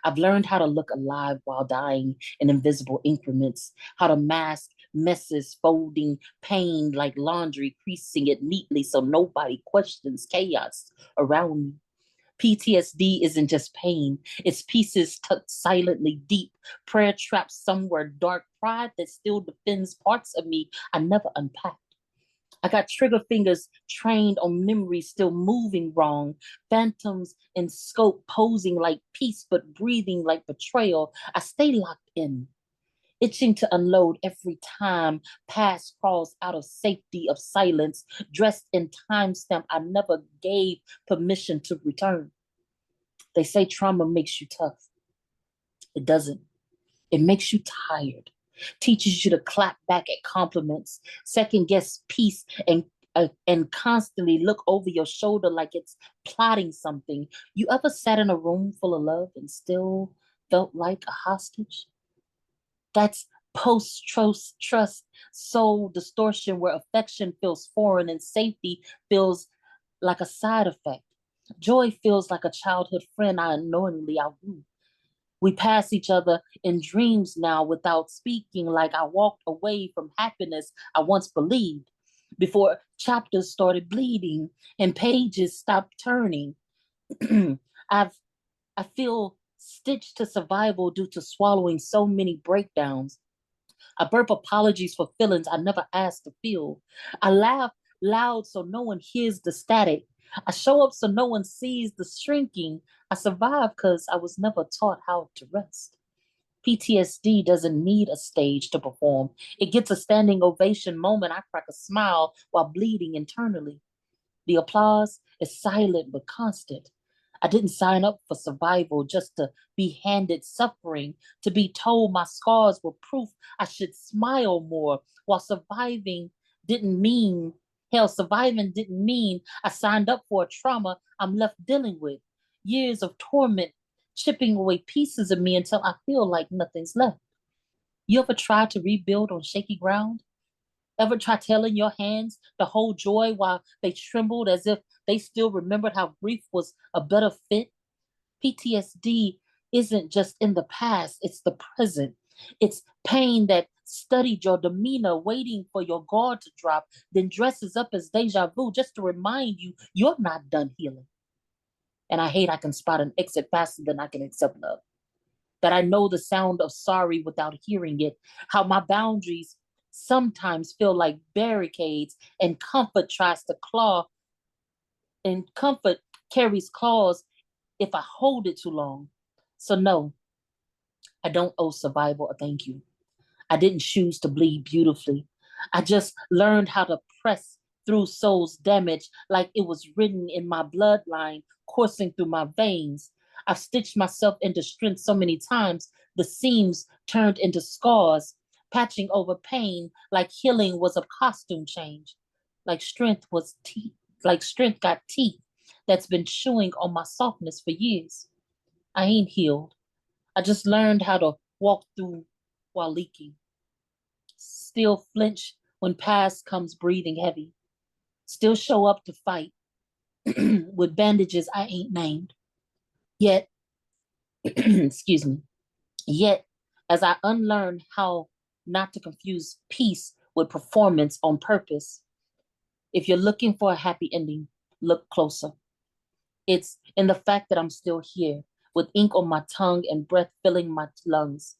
S13: I've learned how to look alive while dying in invisible increments, how to mask messes, folding pain like laundry, creasing it neatly so nobody questions chaos around me. PTSD isn't just pain, it's pieces tucked silently deep, prayer trapped somewhere dark, pride that still defends parts of me I never unpacked. I got trigger fingers trained on memories still moving wrong, phantoms in scope posing like peace but breathing like betrayal. I stay locked in, itching to unload every time past crawls out of safety of silence, dressed in timestamp I never gave permission to return. They say trauma makes you tough. It doesn't. It makes you tired, teaches you to clap back at compliments, second guess peace, and constantly look over your shoulder like it's plotting something. You ever sat in a room full of love and still felt like a hostage? That's post-trust soul distortion where affection feels foreign and safety feels like a side effect. Joy feels like a childhood friend I unknowingly outgrew. We pass each other in dreams now without speaking, like I walked away from happiness I once believed before chapters started bleeding and pages stopped turning. I feel stitched to survival due to swallowing so many breakdowns. I burp apologies for feelings I never asked to feel. I laugh loud so no one hears the static. I show up so no one sees the shrinking. I survive because I was never taught how to rest. PTSD doesn't need a stage to perform. It gets a standing ovation moment. I crack a smile while bleeding internally. The applause is silent but constant. I didn't sign up for survival just to be handed suffering, to be told my scars were proof I should smile more, while surviving didn't mean I signed up for a trauma I'm left dealing with. Years of torment chipping away pieces of me until I feel like nothing's left. You ever tried to rebuild on shaky ground? Ever try telling your hands to hold joy while they trembled as if they still remembered how grief was a better fit? PTSD isn't just in the past, it's the present. It's pain that studied your demeanor, waiting for your guard to drop, then dresses up as deja vu just to remind you you're not done healing. And I hate I can spot an exit faster than I can accept love. That I know the sound of sorry without hearing it, how my boundaries sometimes feel like barricades and comfort carries claws if I hold it too long. So no, I don't owe survival a thank you. I didn't choose to bleed beautifully. I just learned how to press through soul's damage like it was written in my bloodline, coursing through my veins. I've stitched myself into strength so many times, the seams turned into scars, patching over pain like healing was a costume change, like strength got teeth that's been chewing on my softness for years. I ain't healed. I just learned how to walk through while leaking. Still flinch when past comes breathing heavy. Still show up to fight with bandages I ain't named. Yet, excuse me, yet as I unlearn how not to confuse peace with performance on purpose, if you're looking for a happy ending, look closer. It's in the fact that I'm still here with ink on my tongue and breath filling my lungs.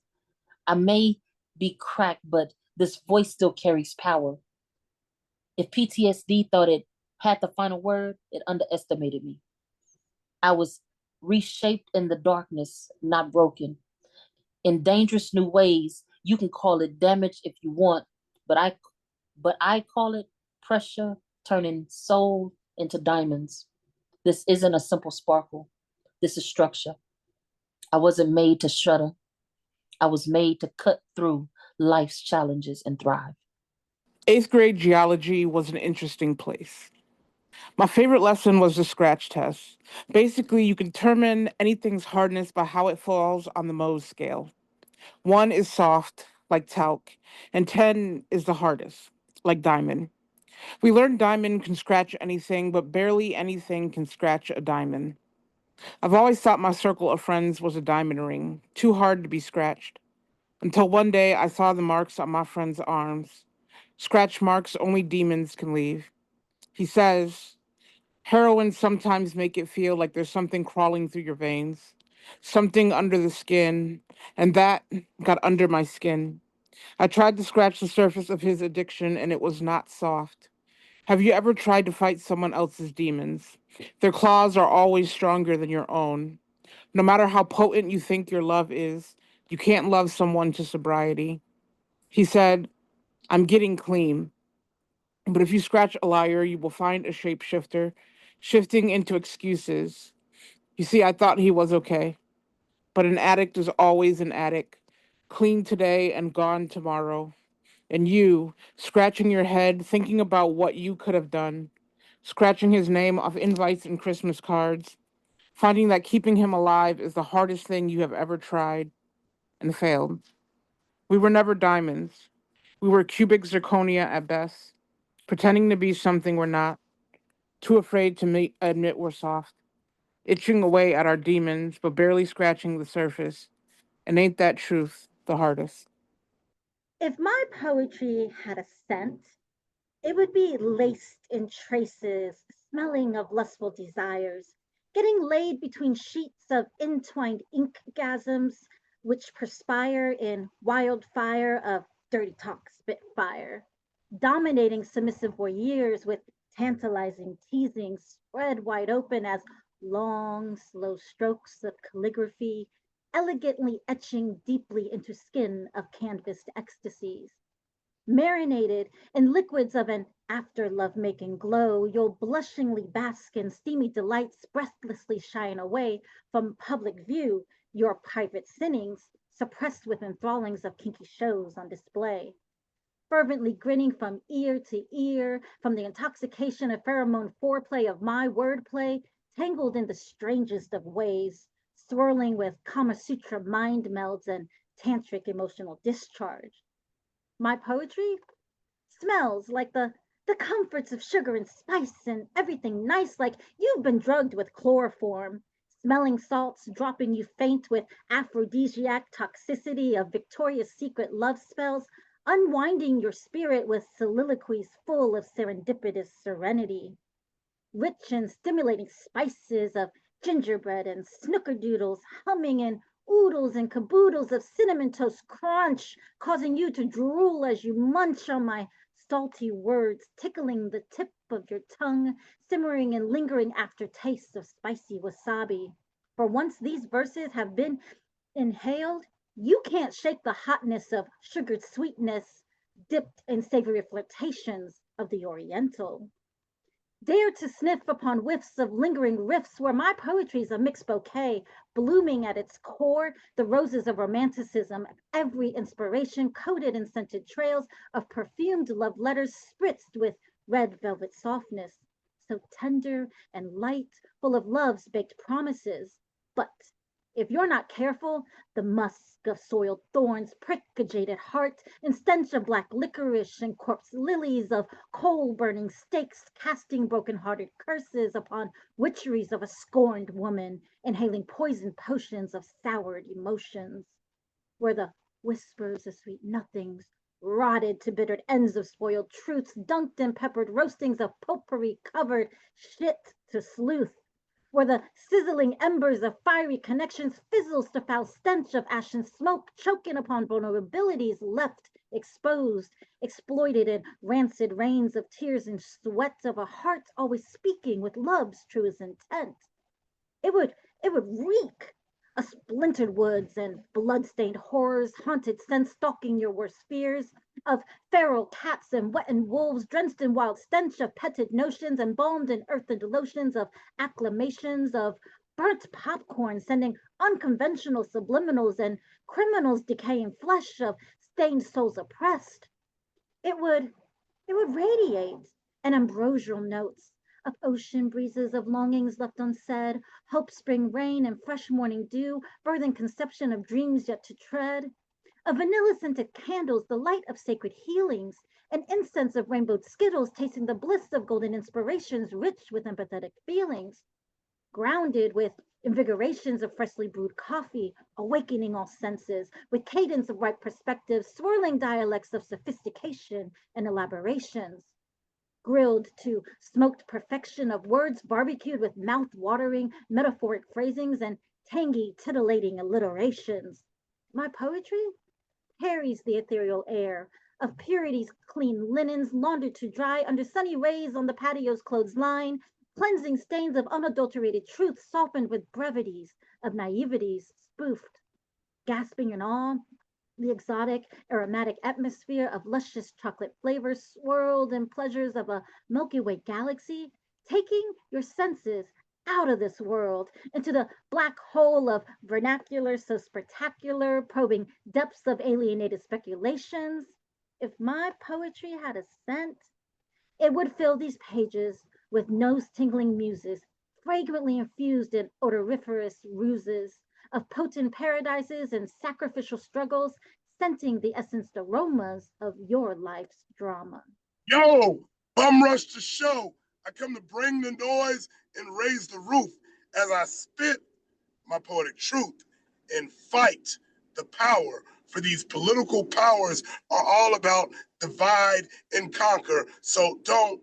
S13: I may be cracked, but this voice still carries power. If PTSD thought it had the final word, it underestimated me. I was reshaped in the darkness, not broken. In dangerous new ways, you can call it damage if you want, but I call it pressure turning soul into diamonds. This isn't a simple sparkle. This is structure. I wasn't made to shudder. I was made to cut through life's challenges and thrive.
S8: 8th grade geology was an interesting place. My favorite lesson was the scratch test. Basically, you can determine anything's hardness by how it falls on the Mohs scale. 1 is soft, like talc, and 10 is the hardest, like diamond. We learned diamond can scratch anything, but barely anything can scratch a diamond. I've always thought my circle of friends was a diamond ring, too hard to be scratched. Until one day I saw the marks on my friend's arms. Scratch marks only demons can leave. He says, heroin sometimes make it feel like there's something crawling through your veins, something under the skin, and that got under my skin. I tried to scratch the surface of his addiction and it was not soft. Have you ever tried to fight someone else's demons? Their claws are always stronger than your own. No matter how potent you think your love is, you can't love someone to sobriety. He said, I'm getting clean. But if you scratch a liar, you will find a shapeshifter, shifting into excuses. You see, I thought he was okay. But an addict is always an addict, clean today and gone tomorrow. And you, scratching your head, thinking about what you could have done, scratching his name off invites and Christmas cards, finding that keeping him alive is the hardest thing you have ever tried and failed. We were never diamonds. We were cubic zirconia at best, pretending to be something we're not, too afraid to admit we're soft, itching away at our demons, but barely scratching the surface. And ain't that truth the hardest?
S9: If my poetry had a scent, it would be laced in traces, smelling of lustful desires, getting laid between sheets of entwined inkgasms, which perspire in wildfire of dirty talk spitfire, dominating submissive voyeurs with tantalizing teasing spread wide open as long, slow strokes of calligraphy, elegantly etching deeply into skin of canvassed ecstasies. Marinated in liquids of an after love making glow, you'll blushingly bask in steamy delights, breathlessly shying away from public view your private sinnings, suppressed with enthrallings of kinky shows on display. Fervently grinning from ear to ear, from the intoxication of pheromone foreplay of my wordplay, tangled in the strangest of ways, swirling with Kama Sutra mind melds and tantric emotional discharge. My poetry smells like the comforts of sugar and spice and everything nice, like you've been drugged with chloroform, smelling salts dropping you faint with aphrodisiac toxicity of Victoria's Secret love spells, unwinding your spirit with soliloquies full of serendipitous serenity. Rich and stimulating spices of gingerbread and snickerdoodles humming in oodles and caboodles of cinnamon toast crunch, causing you to drool as you munch on my salty words, tickling the tip of your tongue, simmering and lingering aftertastes of spicy wasabi. For once these verses have been inhaled, you can't shake the hotness of sugared sweetness dipped in savory flirtations of the Oriental. Dare to sniff upon whiffs of lingering riffs where my poetry's a mixed bouquet, blooming at its core the roses of romanticism, every inspiration coated in scented trails of perfumed love letters spritzed with red velvet softness, so tender and light, full of love's baked promises. But if you're not careful, the musk of soiled thorns prick a jaded heart, and stench of black licorice and corpse lilies of coal burning stakes, casting broken-hearted curses upon witcheries of a scorned woman, inhaling poison potions of soured emotions, where the whispers of sweet nothings, rotted to bittered ends of spoiled truths, dunked in peppered roastings of potpourri covered shit to sleuth, where the sizzling embers of fiery connections fizzles to foul stench of ashen smoke, choking upon vulnerabilities left exposed, exploited in rancid rains of tears and sweat of a heart always speaking with love's truest intent. It would it would reek of splintered woods and blood-stained horrors, haunted scents stalking your worst fears, of feral cats and wettened wolves, drenched in wild stench of petted notions, embalmed in earthen lotions of acclamations, of burnt popcorn sending unconventional subliminals and criminals decaying flesh of stained souls oppressed. It would it would radiate an ambrosial notes of ocean breezes of longings left unsaid, hope spring rain and fresh morning dew, birthing conception of dreams yet to tread, of vanilla scented candles, the light of sacred healings, and incense of rainbowed skittles, tasting the bliss of golden inspirations, rich with empathetic feelings, grounded with invigorations of freshly brewed coffee, awakening all senses, with cadence of ripe perspectives, swirling dialects of sophistication and elaborations, grilled to smoked perfection of words barbecued with mouth-watering metaphoric phrasings and tangy, titillating alliterations. My poetry carries the ethereal air of purity's clean linens laundered to dry under sunny rays on the patio's clothesline, cleansing stains of unadulterated truth softened with brevities of naiveties spoofed, gasping in awe, The exotic, aromatic atmosphere of luscious chocolate flavors swirled in pleasures of a Milky Way galaxy, taking your senses out of this world into the black hole of vernacular so spectacular, probing depths of alienated speculations. If my poetry had a scent, it would fill these pages with nose tingling muses, fragrantly infused in odoriferous ruses of potent paradises and sacrificial struggles, scenting the essenced aromas of your life's drama.
S11: Yo, bum rush the show. I come to bring the noise and raise the roof as I spit my poetic truth and fight the power. For these political powers are all about divide and conquer. So don't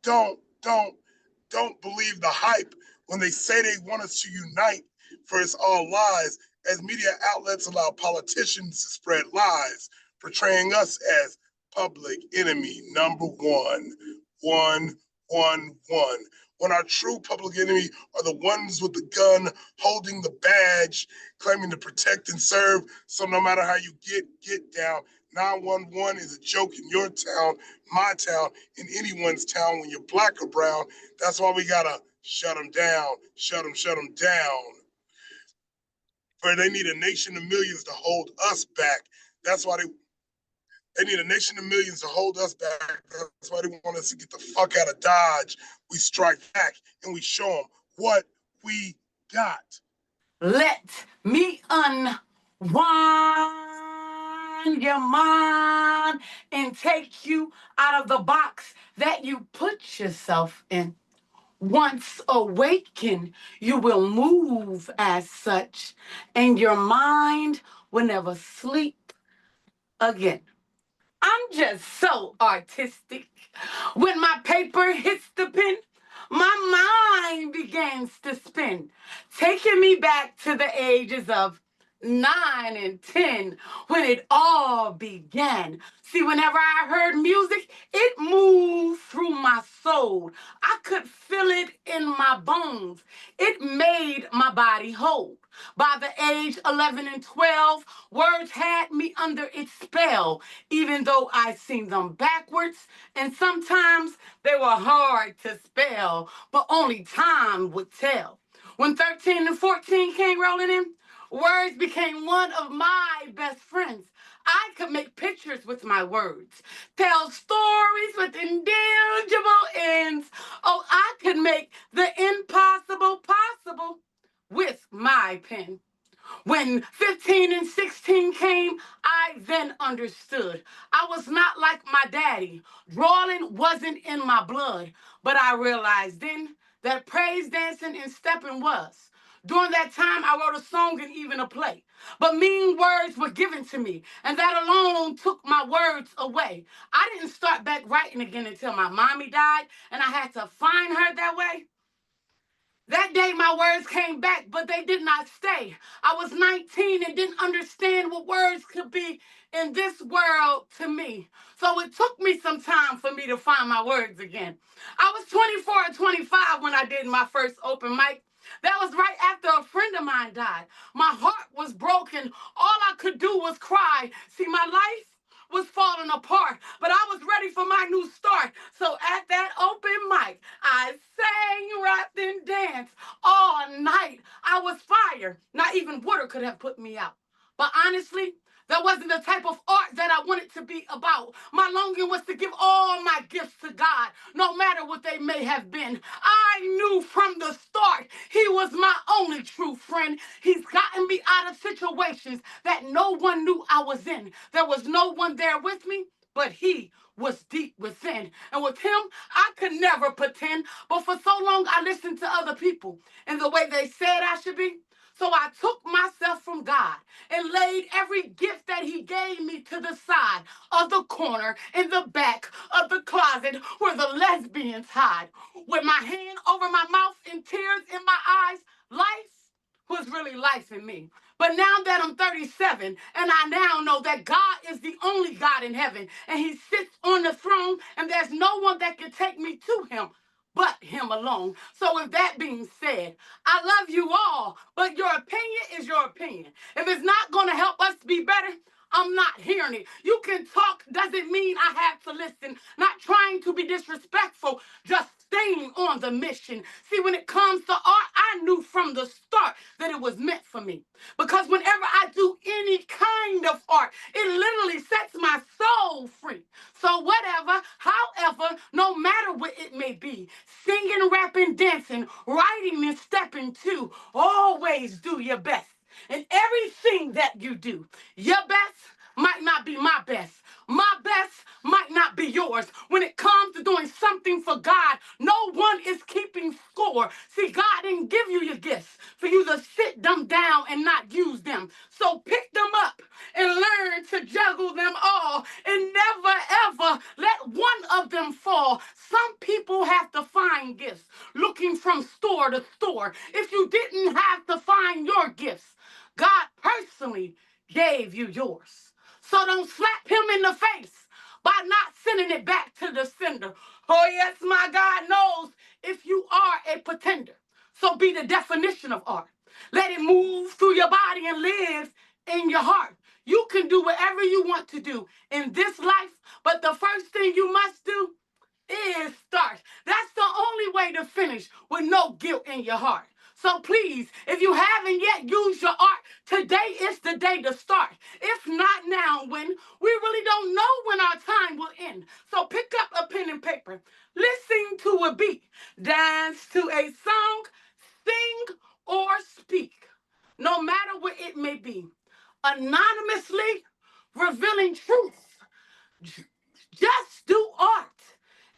S11: believe the hype when they say they want us to unite, for it's all lies, as media outlets allow politicians to spread lies, portraying us as public enemy number one, one, one. When our true public enemy are the ones with the gun, holding the badge, claiming to protect and serve. So no matter how you get down. 911 is a joke in your town, my town, in anyone's town when you're black or brown. That's why we gotta shut them down, shut them down. For they need a nation of millions to hold us back. That's why they need a nation of millions to hold us back. That's why they want us to get the fuck out of Dodge. We strike back and we show them what we got.
S14: Let me unwind your mind and take you out of the box that you put yourself in. Once awakened, you will move as such, and your mind will never sleep again. I'm just so artistic. When my paper hits the pen, my mind begins to spin, taking me back to the ages of 9 and 10 when it all began. See, whenever I heard music, it moved through my soul. I could feel it in my bones. It made my body whole. By the age 11 and 12, words had me under its spell, even though I sing them backwards, and sometimes they were hard to spell, but only time would tell. When 13 and 14 came rolling in, words became one of my best friends. I could make pictures with my words, tell stories with indelible ends. Oh, I could make the impossible possible with my pen. When 15 and 16 came, I then understood. I was not like my daddy. Drawing wasn't in my blood, but I realized then that praise dancing and stepping was. During that time, I wrote a song and even a play. But mean words were given to me, and that alone took my words away. I didn't start back writing again until my mommy died, and I had to find her that way. That day, my words came back, but they did not stay. I was 19 and didn't understand what words could be in this world to me. So it took me some time for me to find my words again. I was 24 or 25 when I did my first open mic. That was right after a friend of mine died. My heart was broken. All I could do was cry. See, my life was falling apart, but I was ready for my new start. So at that open mic, I sang, rapped, and danced all night. I was fire. Not even water could have put me out. But honestly, that wasn't the type of art that I wanted to be about. My longing was to give all my gifts to God, no matter what they may have been. I knew from the start He was my only true friend. He's gotten me out of situations that no one knew I was in. There was no one there with me, but He was deep within. And with Him, I could never pretend. But for so long, I listened to other people and the way they said I should be. So I took myself from God and laid every gift that He gave me to the side of the corner in the back of the closet where the lesbians hide. With my hand over my mouth and tears in my eyes, life was really life in me. But now that I'm 37 and I now know that God is the only God in heaven and He sits on the throne and there's no one that can take me to Him but Him alone. So with that being said, I love you all, but your opinion is your opinion. If it's not going to help us be better, I'm not hearing it. You can talk doesn't mean I have to listen. Not trying to be disrespectful, just staying on the mission. See, when it comes to art, I knew from the start that it was meant for me. Because whenever I do any kind of art, it literally sets my soul free. So whatever, however, no matter what it may be, singing, rapping, dancing, writing, and stepping too, always do your best. And everything that you do, your best might not be my best. My best might not be yours. When it comes to doing something for God, no one is keeping score. See, God didn't give you your gifts for you to sit them down and not use them. So pick them up and learn to juggle them all and never ever let one of them fall. Some people have to find gifts looking from store to store. If you didn't have to find your gifts, God personally gave you yours. So don't slap him in the face by not sending it back to the sender. Oh, yes, my God knows if you are a pretender. So be the definition of art. Let it move through your body and live in your heart. You can do whatever you want to do in this life, but the first thing you must do is start. That's the only way to finish with no guilt in your heart. So please, if you haven't yet used your art, today is the day to start. If not now, when? We really don't know when our time will end. So pick up a pen and paper, listen to a beat, dance to a song, sing or speak, no matter what it may be, anonymously revealing truth. Just do art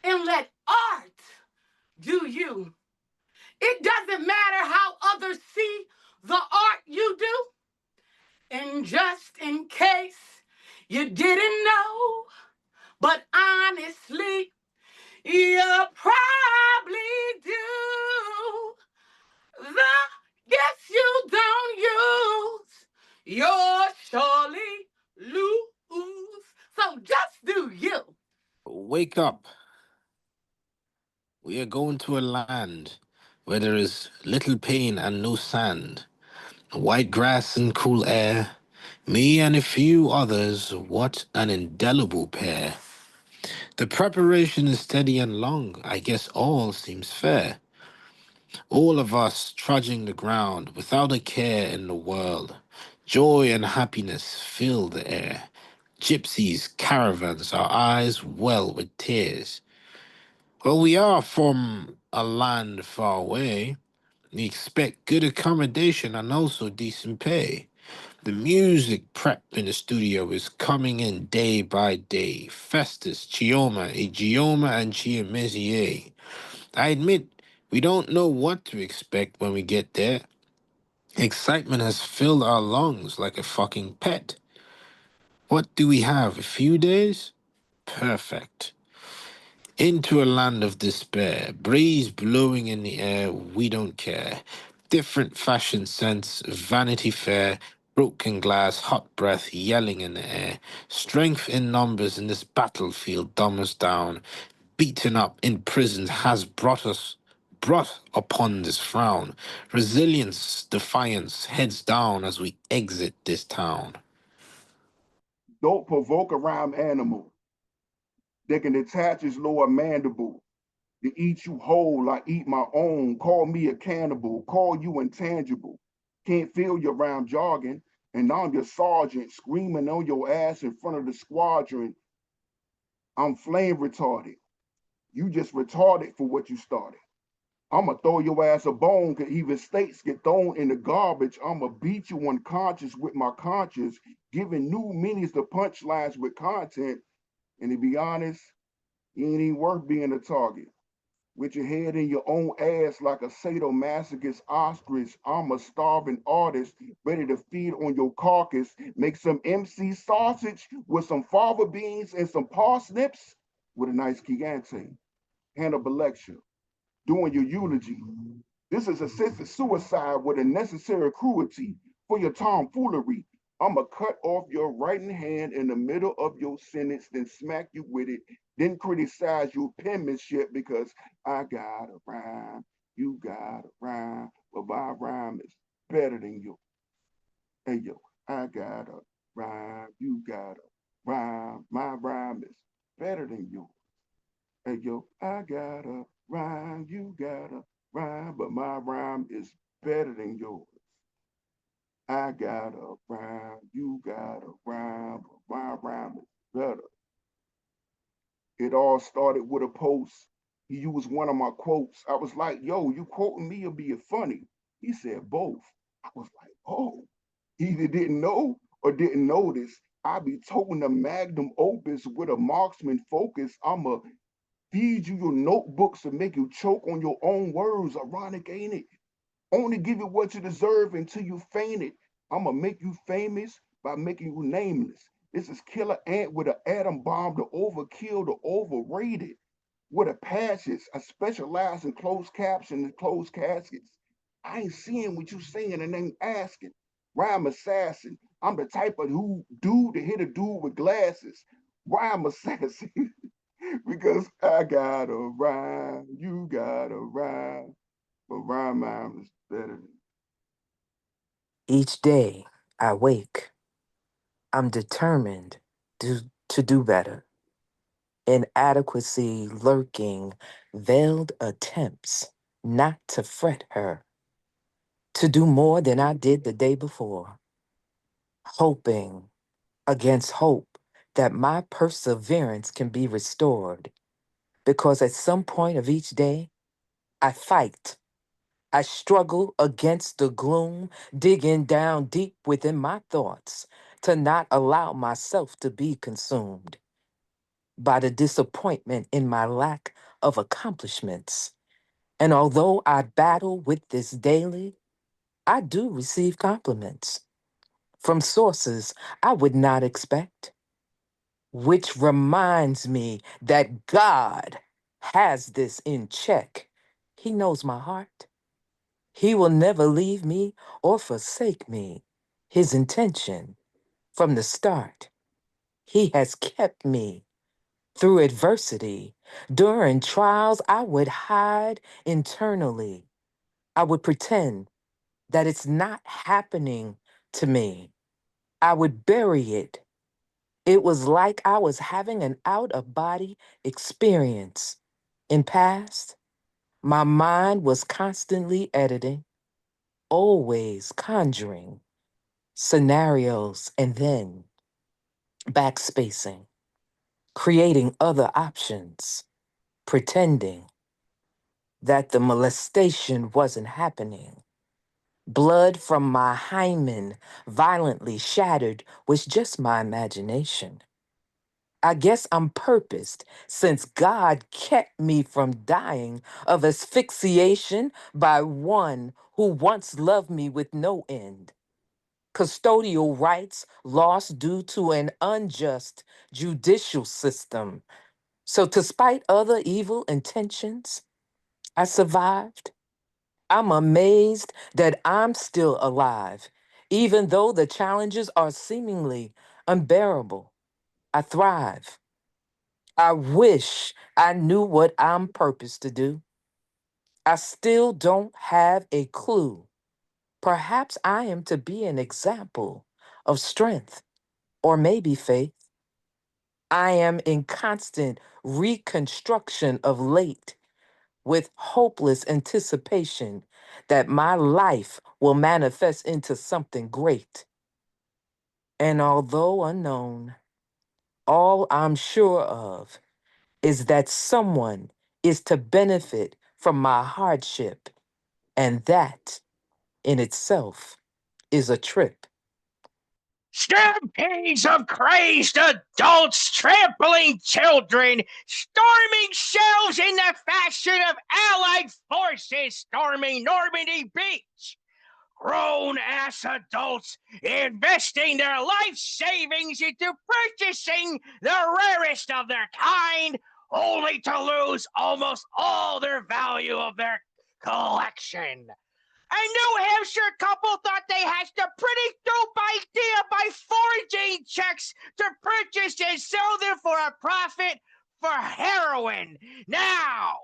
S14: and let art do you. It doesn't matter how others see the art you do. And just in case you didn't know, but honestly, you probably do. The gifts you don't use, you'll surely lose. So just do you.
S15: Wake up. We are going to a land where there is little pain and no sand, white grass and cool air. Me and a few others, what an indelible pair. The preparation is steady and long, I guess all seems fair. All of us trudging the ground without a care in the world. Joy and happiness fill the air. Gypsies, caravans, our eyes well with tears. Well, we are from a land far away. We expect good accommodation and also decent pay. The music prep in the studio is coming in day by day. Festus, Chioma, Igioma, and Chiamezier. I admit, we don't know what to expect when we get there. Excitement has filled our lungs like a fucking pet. What do we have? A few days? Perfect. Into a land of despair, breeze blowing in the air, we don't care. Different fashion sense, vanity fair, broken glass, hot breath yelling in the air. Strength in numbers in this battlefield dumb us down. Beaten up in prisons has brought upon this frown. Resilience, defiance, heads down as we exit this town.
S11: Don't provoke a rhyme animal. They can detach his lower mandible. To eat you whole, I eat my own. Call me a cannibal, call you intangible. Can't feel your rhyme jargon, and I'm your sergeant screaming on your ass in front of the squadron. I'm flame retarded. You just retarded for what you started. I'ma throw your ass a bone, cause even states get thrown in the garbage. I'ma beat you unconscious with my conscience, giving new meanings to punchlines with content. And to be honest, you ain't even worth being a target. With your head in your own ass like a sadomasochist ostrich, I'm a starving artist ready to feed on your carcass. Make some MC sausage with some fava beans and some parsnips with a nice Chianti. Hannibal lecture, doing your eulogy. This is assisted suicide with a necessary cruelty for your tomfoolery. I'ma cut off your right hand in the middle of your sentence, then smack you with it, then criticize your penmanship because I got a rhyme, you got a rhyme, but my rhyme is better than you. Hey yo, I got a rhyme, you gotta rhyme. My rhyme is better than yours. Hey yo, I gotta rhyme, you gotta rhyme, but my rhyme is better than yours. I gotta rhyme, you gotta rhyme, but my rhyme is better. It all started with a post. He used one of my quotes. I was like, yo, you quoting me or being funny? He said both. I was like, oh, he either didn't know or didn't notice. I be toting the magnum opus with a marksman focus. I'ma feed you your notebooks and make you choke on your own words. Ironic, ain't it? Only give you what you deserve until you fainted. I'ma make you famous by making you nameless. This is Killer Ant with an atom bomb, the overkill, the overrated. With a passes, I specialize in closed captions and closed caskets. I ain't seeing what you saying and ain't asking. Rhyme assassin. I'm the type of dude to hit a dude with glasses. Rhyme assassin. Because I gotta rhyme, you gotta rhyme, but rhyme is better.
S16: Each day I wake, I'm determined to do better. Inadequacy lurking, veiled attempts not to fret her, to do more than I did the day before, hoping against hope that my perseverance can be restored. Because at some point of each day, I fight. I struggle against the gloom, digging down deep within my thoughts to not allow myself to be consumed by the disappointment in my lack of accomplishments. And although I battle with this daily, I do receive compliments from sources I would not expect, which reminds me that God has this in check. He knows my heart. He will never leave me or forsake me. His intention from the start, he has kept me through adversity. During trials, I would hide internally. I would pretend that it's not happening to me. I would bury it. It was like I was having an out of body experience. In past, my mind was constantly editing, always conjuring scenarios and then backspacing, creating other options, pretending that the molestation wasn't happening. Blood from my hymen violently shattered was just my imagination. I guess I'm purposed since God kept me from dying of asphyxiation by one who once loved me with no end. Custodial rights lost due to an unjust judicial system. So, despite other evil intentions, I survived. I'm amazed that I'm still alive, even though the challenges are seemingly unbearable. I thrive. I wish I knew what I'm purposed to do. I still don't have a clue. Perhaps I am to be an example of strength or maybe faith. I am in constant reconstruction of late with hopeless anticipation that my life will manifest into something great. And although unknown, all I'm sure of is that someone is to benefit from my hardship, and that in itself is a trip.
S12: Stampedes of crazed adults trampling children, storming shells in the fashion of Allied forces storming Normandy Beach. Grown-ass adults investing their life savings into purchasing the rarest of their kind, only to lose almost all their value of their collection. A New Hampshire couple thought they hatched a pretty dope idea by forging checks to purchase and sell them for a profit for heroin. Now,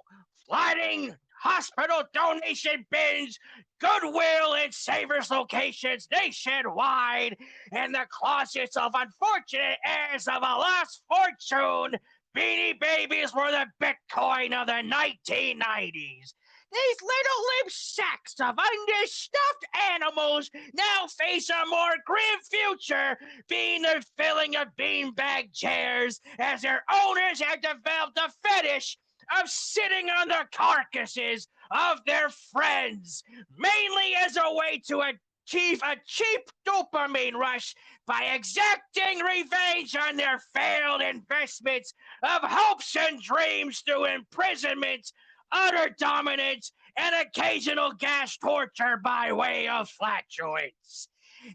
S12: flooding
S17: hospital donation bins, Goodwill and Savers locations nationwide, and the closets of unfortunate heirs of a lost fortune. Beanie Babies were the Bitcoin of the 1990s. These little limp sacks of understuffed animals now face a more grim future, being the filling of beanbag chairs, as their owners have developed a fetish of sitting on the carcasses of their friends, mainly as a way to achieve a cheap dopamine rush by exacting revenge on their failed investments of hopes and dreams through imprisonment, utter dominance, and occasional gas torture by way of flatulence.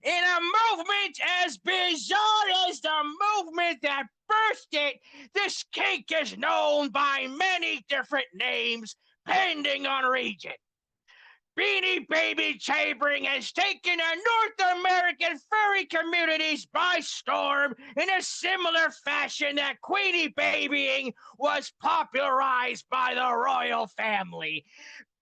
S17: In a movement as bizarre as the movement that birthed it, this kink is known by many different names, depending on region. Beanie Baby chambering has taken the North American furry communities by storm in a similar fashion that Queenie Babying was popularized by the royal family.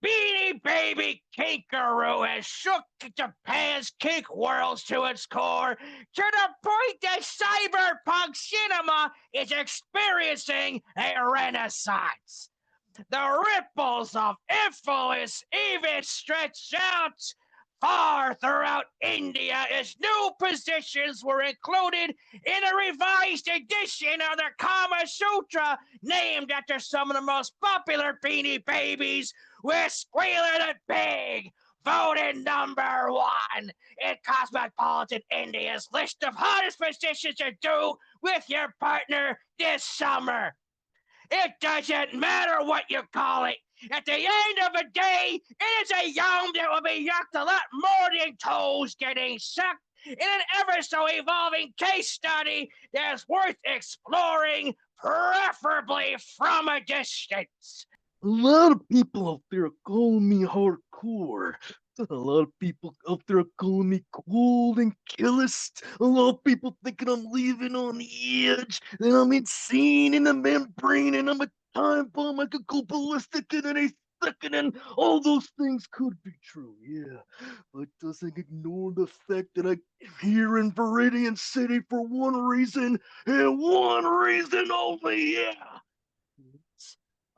S17: Beanie Baby Kinkaroo has shook Japan's kink worlds to its core, to the point that cyberpunk cinema is experiencing a renaissance. The ripples of influence even stretch out far throughout India as new positions were included in a revised edition of the Kama Sutra named after some of the most popular Beanie Babies, with Squealer the Pig voted number one in Cosmopolitan India's list of hottest positions to do with your partner this summer. It doesn't matter what you call it. At the end of the day, it is a yum that will be yucked a lot more than toes getting sucked in an ever so evolving case study that's worth exploring, preferably from a distance.
S18: A lot of people out there are calling me hardcore. A lot of people out there are calling me cold and killist. A lot of people thinking I'm leaving on the edge, that I'm insane in the membrane, and I'm a time bomb. I could go ballistic in a second, and all those things could be true, yeah. But it doesn't ignore the fact that I'm here in Viridian City for one reason, and one reason only, yeah.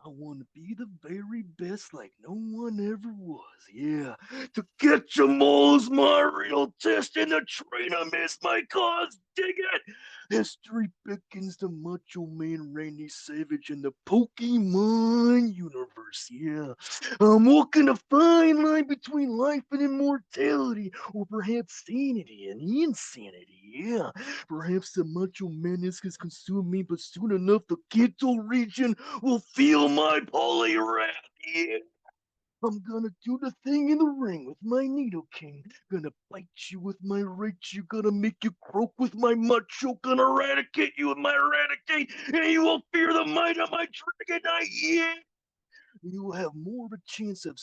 S18: I want to be the very best like no one ever was, yeah. To catch 'em all is my real test, and to train 'em is my cause, dig it! History beckons to Macho Man Randy Savage in the Pokemon universe, yeah. I'm walking a fine line between life and immortality, or perhaps sanity and insanity, yeah. Perhaps the Macho Madness has consumed me, but soon enough the Kanto region will feel my polyrad, yeah. I'm gonna do the thing in the ring with my Needle King. Gonna bite you with my Raichu. Gonna make you croak with my Macho. Gonna eradicate you with my Eradicate. And you will fear the might of my Dragonite, yeah. You will have more of a chance of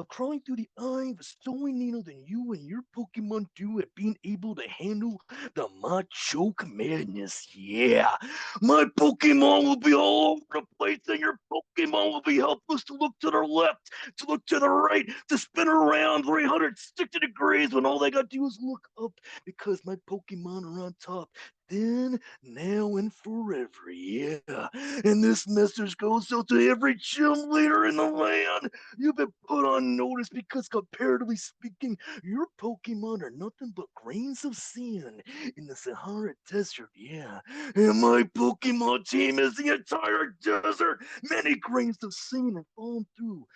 S18: crawling through the eye of a sewing needle than you and your Pokemon do at being able to handle the Machoke madness. Yeah, my Pokemon will be all over the place, and your Pokemon will be helpless to look to the left, to look to the right, to spin around 360 degrees when all they gotta do is look up, because my Pokemon are on top. Then, now, and forever, yeah. And this message goes out to every gym leader in the land. You've been put on notice because, comparatively speaking, your Pokemon are nothing but grains of sand in the Sahara Desert, yeah. And my Pokemon team is the entire desert. Many grains of sand have fallen through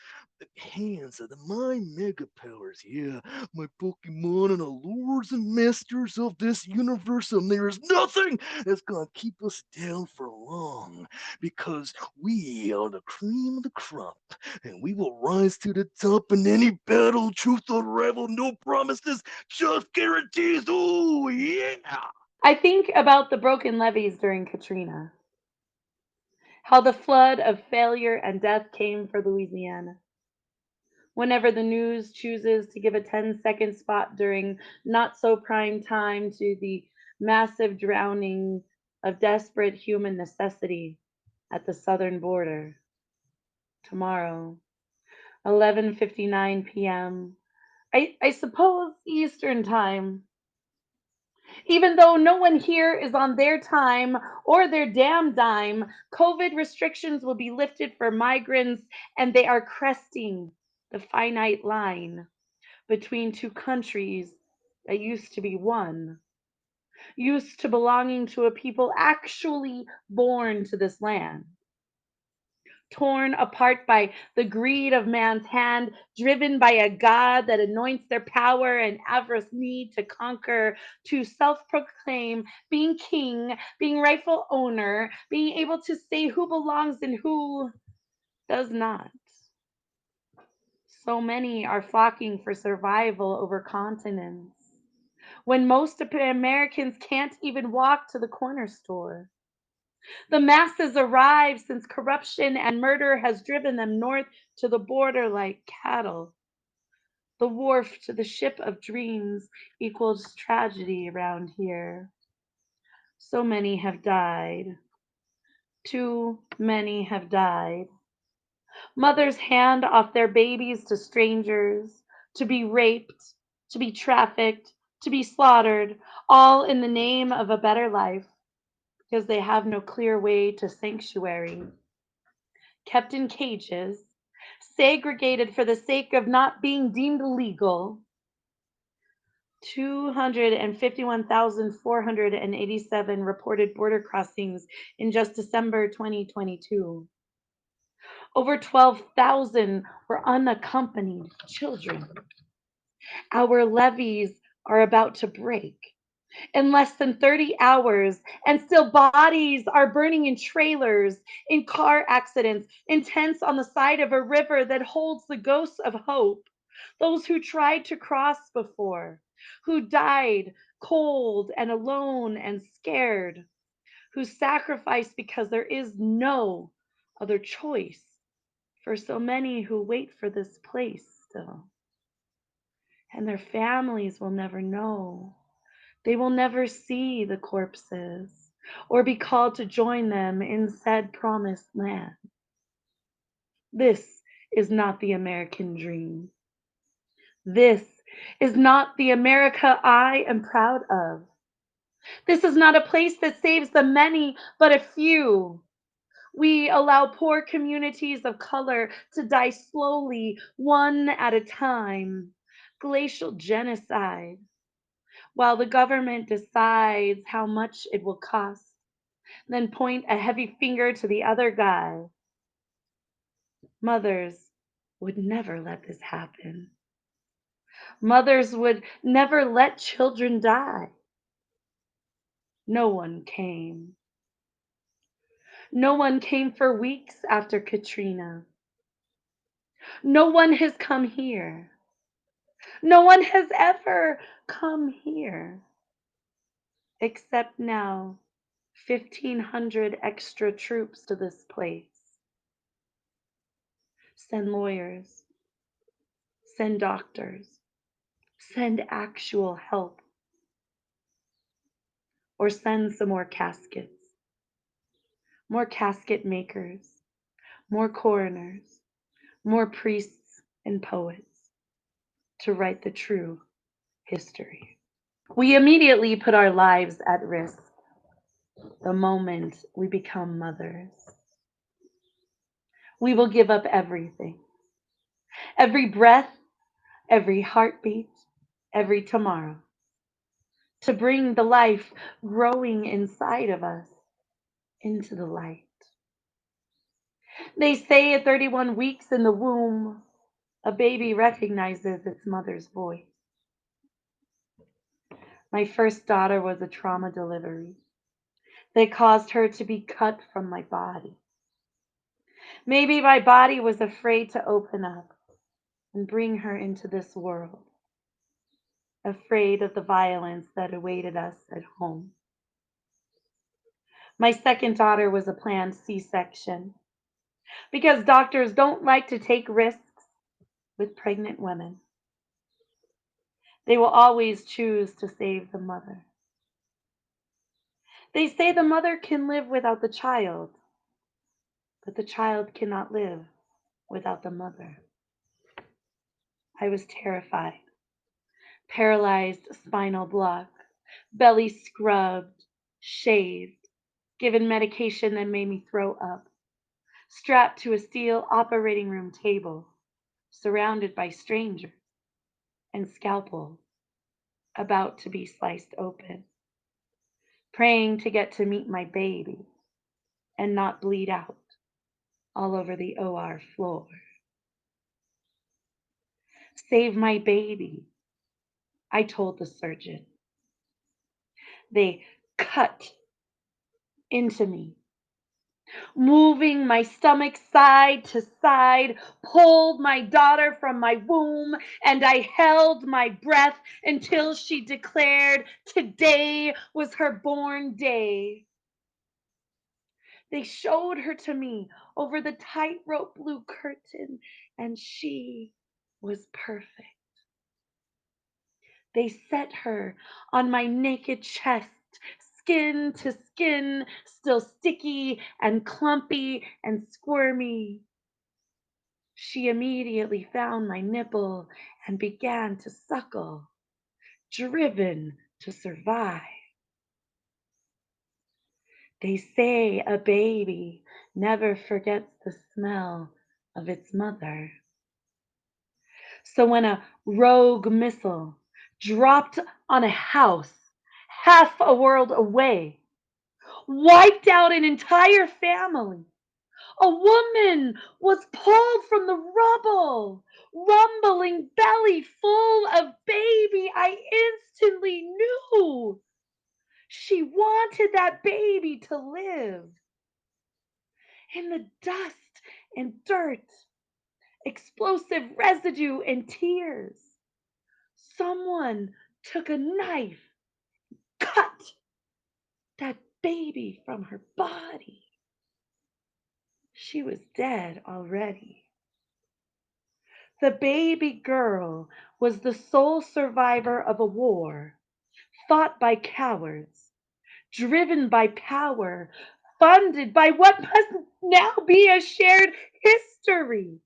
S18: the hands of my mega powers, yeah. My Pokemon and the lords and masters of this universe, and there is nothing that's gonna keep us down for long, because we are the cream of the crop, and we will rise to the top in any battle. Truth unraveled, no promises, just guarantees. Oh yeah.
S3: I think about the broken levees during Katrina, how the flood of failure and death came for Louisiana. Whenever the news chooses to give a 10-second spot during not so prime time to the massive drowning of desperate human necessity at the southern border. Tomorrow, 11:59 p.m. I suppose Eastern time. Even though no one here is on their time or their damn dime, COVID restrictions will be lifted for migrants, and they are cresting the finite line between two countries that used to be one, used to belonging to a people actually born to this land, torn apart by the greed of man's hand, driven by a God that anoints their power and avarice need to conquer, to self-proclaim being king, being rightful owner, being able to say who belongs and who does not. So many are flocking for survival over continents, when most Americans can't even walk to the corner store. The masses arrive since corruption and murder has driven them north to the border like cattle. The wharf to the ship of dreams equals tragedy around here. So many have died. Too many have died. Mothers hand off their babies to strangers, to be raped, to be trafficked, to be slaughtered, all in the name of a better life, because they have no clear way to sanctuary. Kept in cages, segregated for the sake of not being deemed legal. 251,487 reported border crossings in just December 2022. Over 12,000 were unaccompanied children. Our levees are about to break in less than 30 hours, and still bodies are burning in trailers, in car accidents, in tents on the side of a river that holds the ghosts of hope. Those who tried to cross before, who died cold and alone and scared, who sacrificed because there is no other choice for so many who wait for this place still. And their families will never know. They will never see the corpses or be called to join them in said promised land. This is not the American dream. This is not the America I am proud of. This is not a place that saves the many, but a few. We allow poor communities of color to die slowly, one at a time. Glacial genocide. While the government decides how much it will cost, then point a heavy finger to the other guy. Mothers would never let this happen. Mothers would never let children die. No one came. No one came for weeks after Katrina. No one has come here. No one has ever come here. Except now, 1,500 extra troops to this place. Send lawyers. Send doctors. Send actual help. Or send some more caskets. More casket makers. More coroners. More priests and poets to write the true history. We immediately put our lives at risk the moment we become mothers. We will give up everything. Every breath, every heartbeat, every tomorrow, to bring the life growing inside of us into the light. They say at 31 weeks in the womb, a baby recognizes its mother's voice. My first daughter was a trauma delivery. They caused her to be cut from my body. Maybe my body was afraid to open up and bring her into this world, afraid of the violence that awaited us at home. My second daughter was a planned C-section because doctors don't like to take risks with pregnant women. They will always choose to save the mother. They say the mother can live without the child, but the child cannot live without the mother. I was terrified. Paralyzed spinal block, belly scrubbed, shaved, given medication that made me throw up, strapped to a steel operating room table, surrounded by strangers and scalpels about to be sliced open, praying to get to meet my baby and not bleed out all over the OR floor. Save my baby, I told the surgeon. They cut into me, moving my stomach side to side, pulled my daughter from my womb, and I held my breath until she declared today was her born day. They showed her to me over the tightrope blue curtain, and she was perfect. They set her on my naked chest, skin to skin, still sticky and clumpy and squirmy. She immediately found my nipple and began to suckle, driven to survive. They say a baby never forgets the smell of its mother. So when a rogue missile dropped on a house half a world away, wiped out an entire family, a woman was pulled from the rubble, rumbling belly full of baby. I instantly knew she wanted that baby to live. In the dust and dirt, explosive residue and tears, someone took a knife, cut that baby from her body. She was dead already. The baby girl was the sole survivor of a war fought by cowards, driven by power, funded by what must now be a shared history.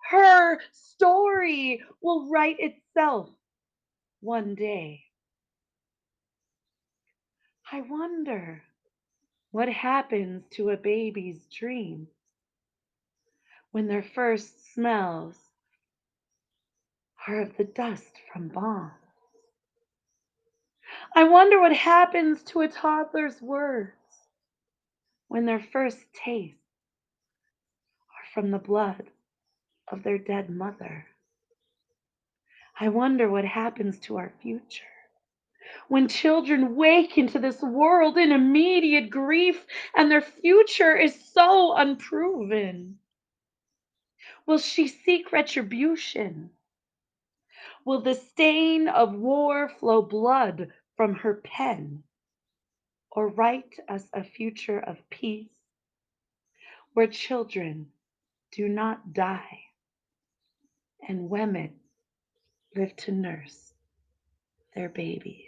S3: Her story will write itself one day. I wonder what happens to a baby's dream when their first smells are of the dust from bombs. I wonder what happens to a toddler's words when their first tastes are from the blood of their dead mother. I wonder what happens to our future when children wake into this world in immediate grief and their future is so unproven. Will she seek retribution? Will the stain of war flow blood from her pen, or write us a future of peace where children do not die and women live to nurse their babies?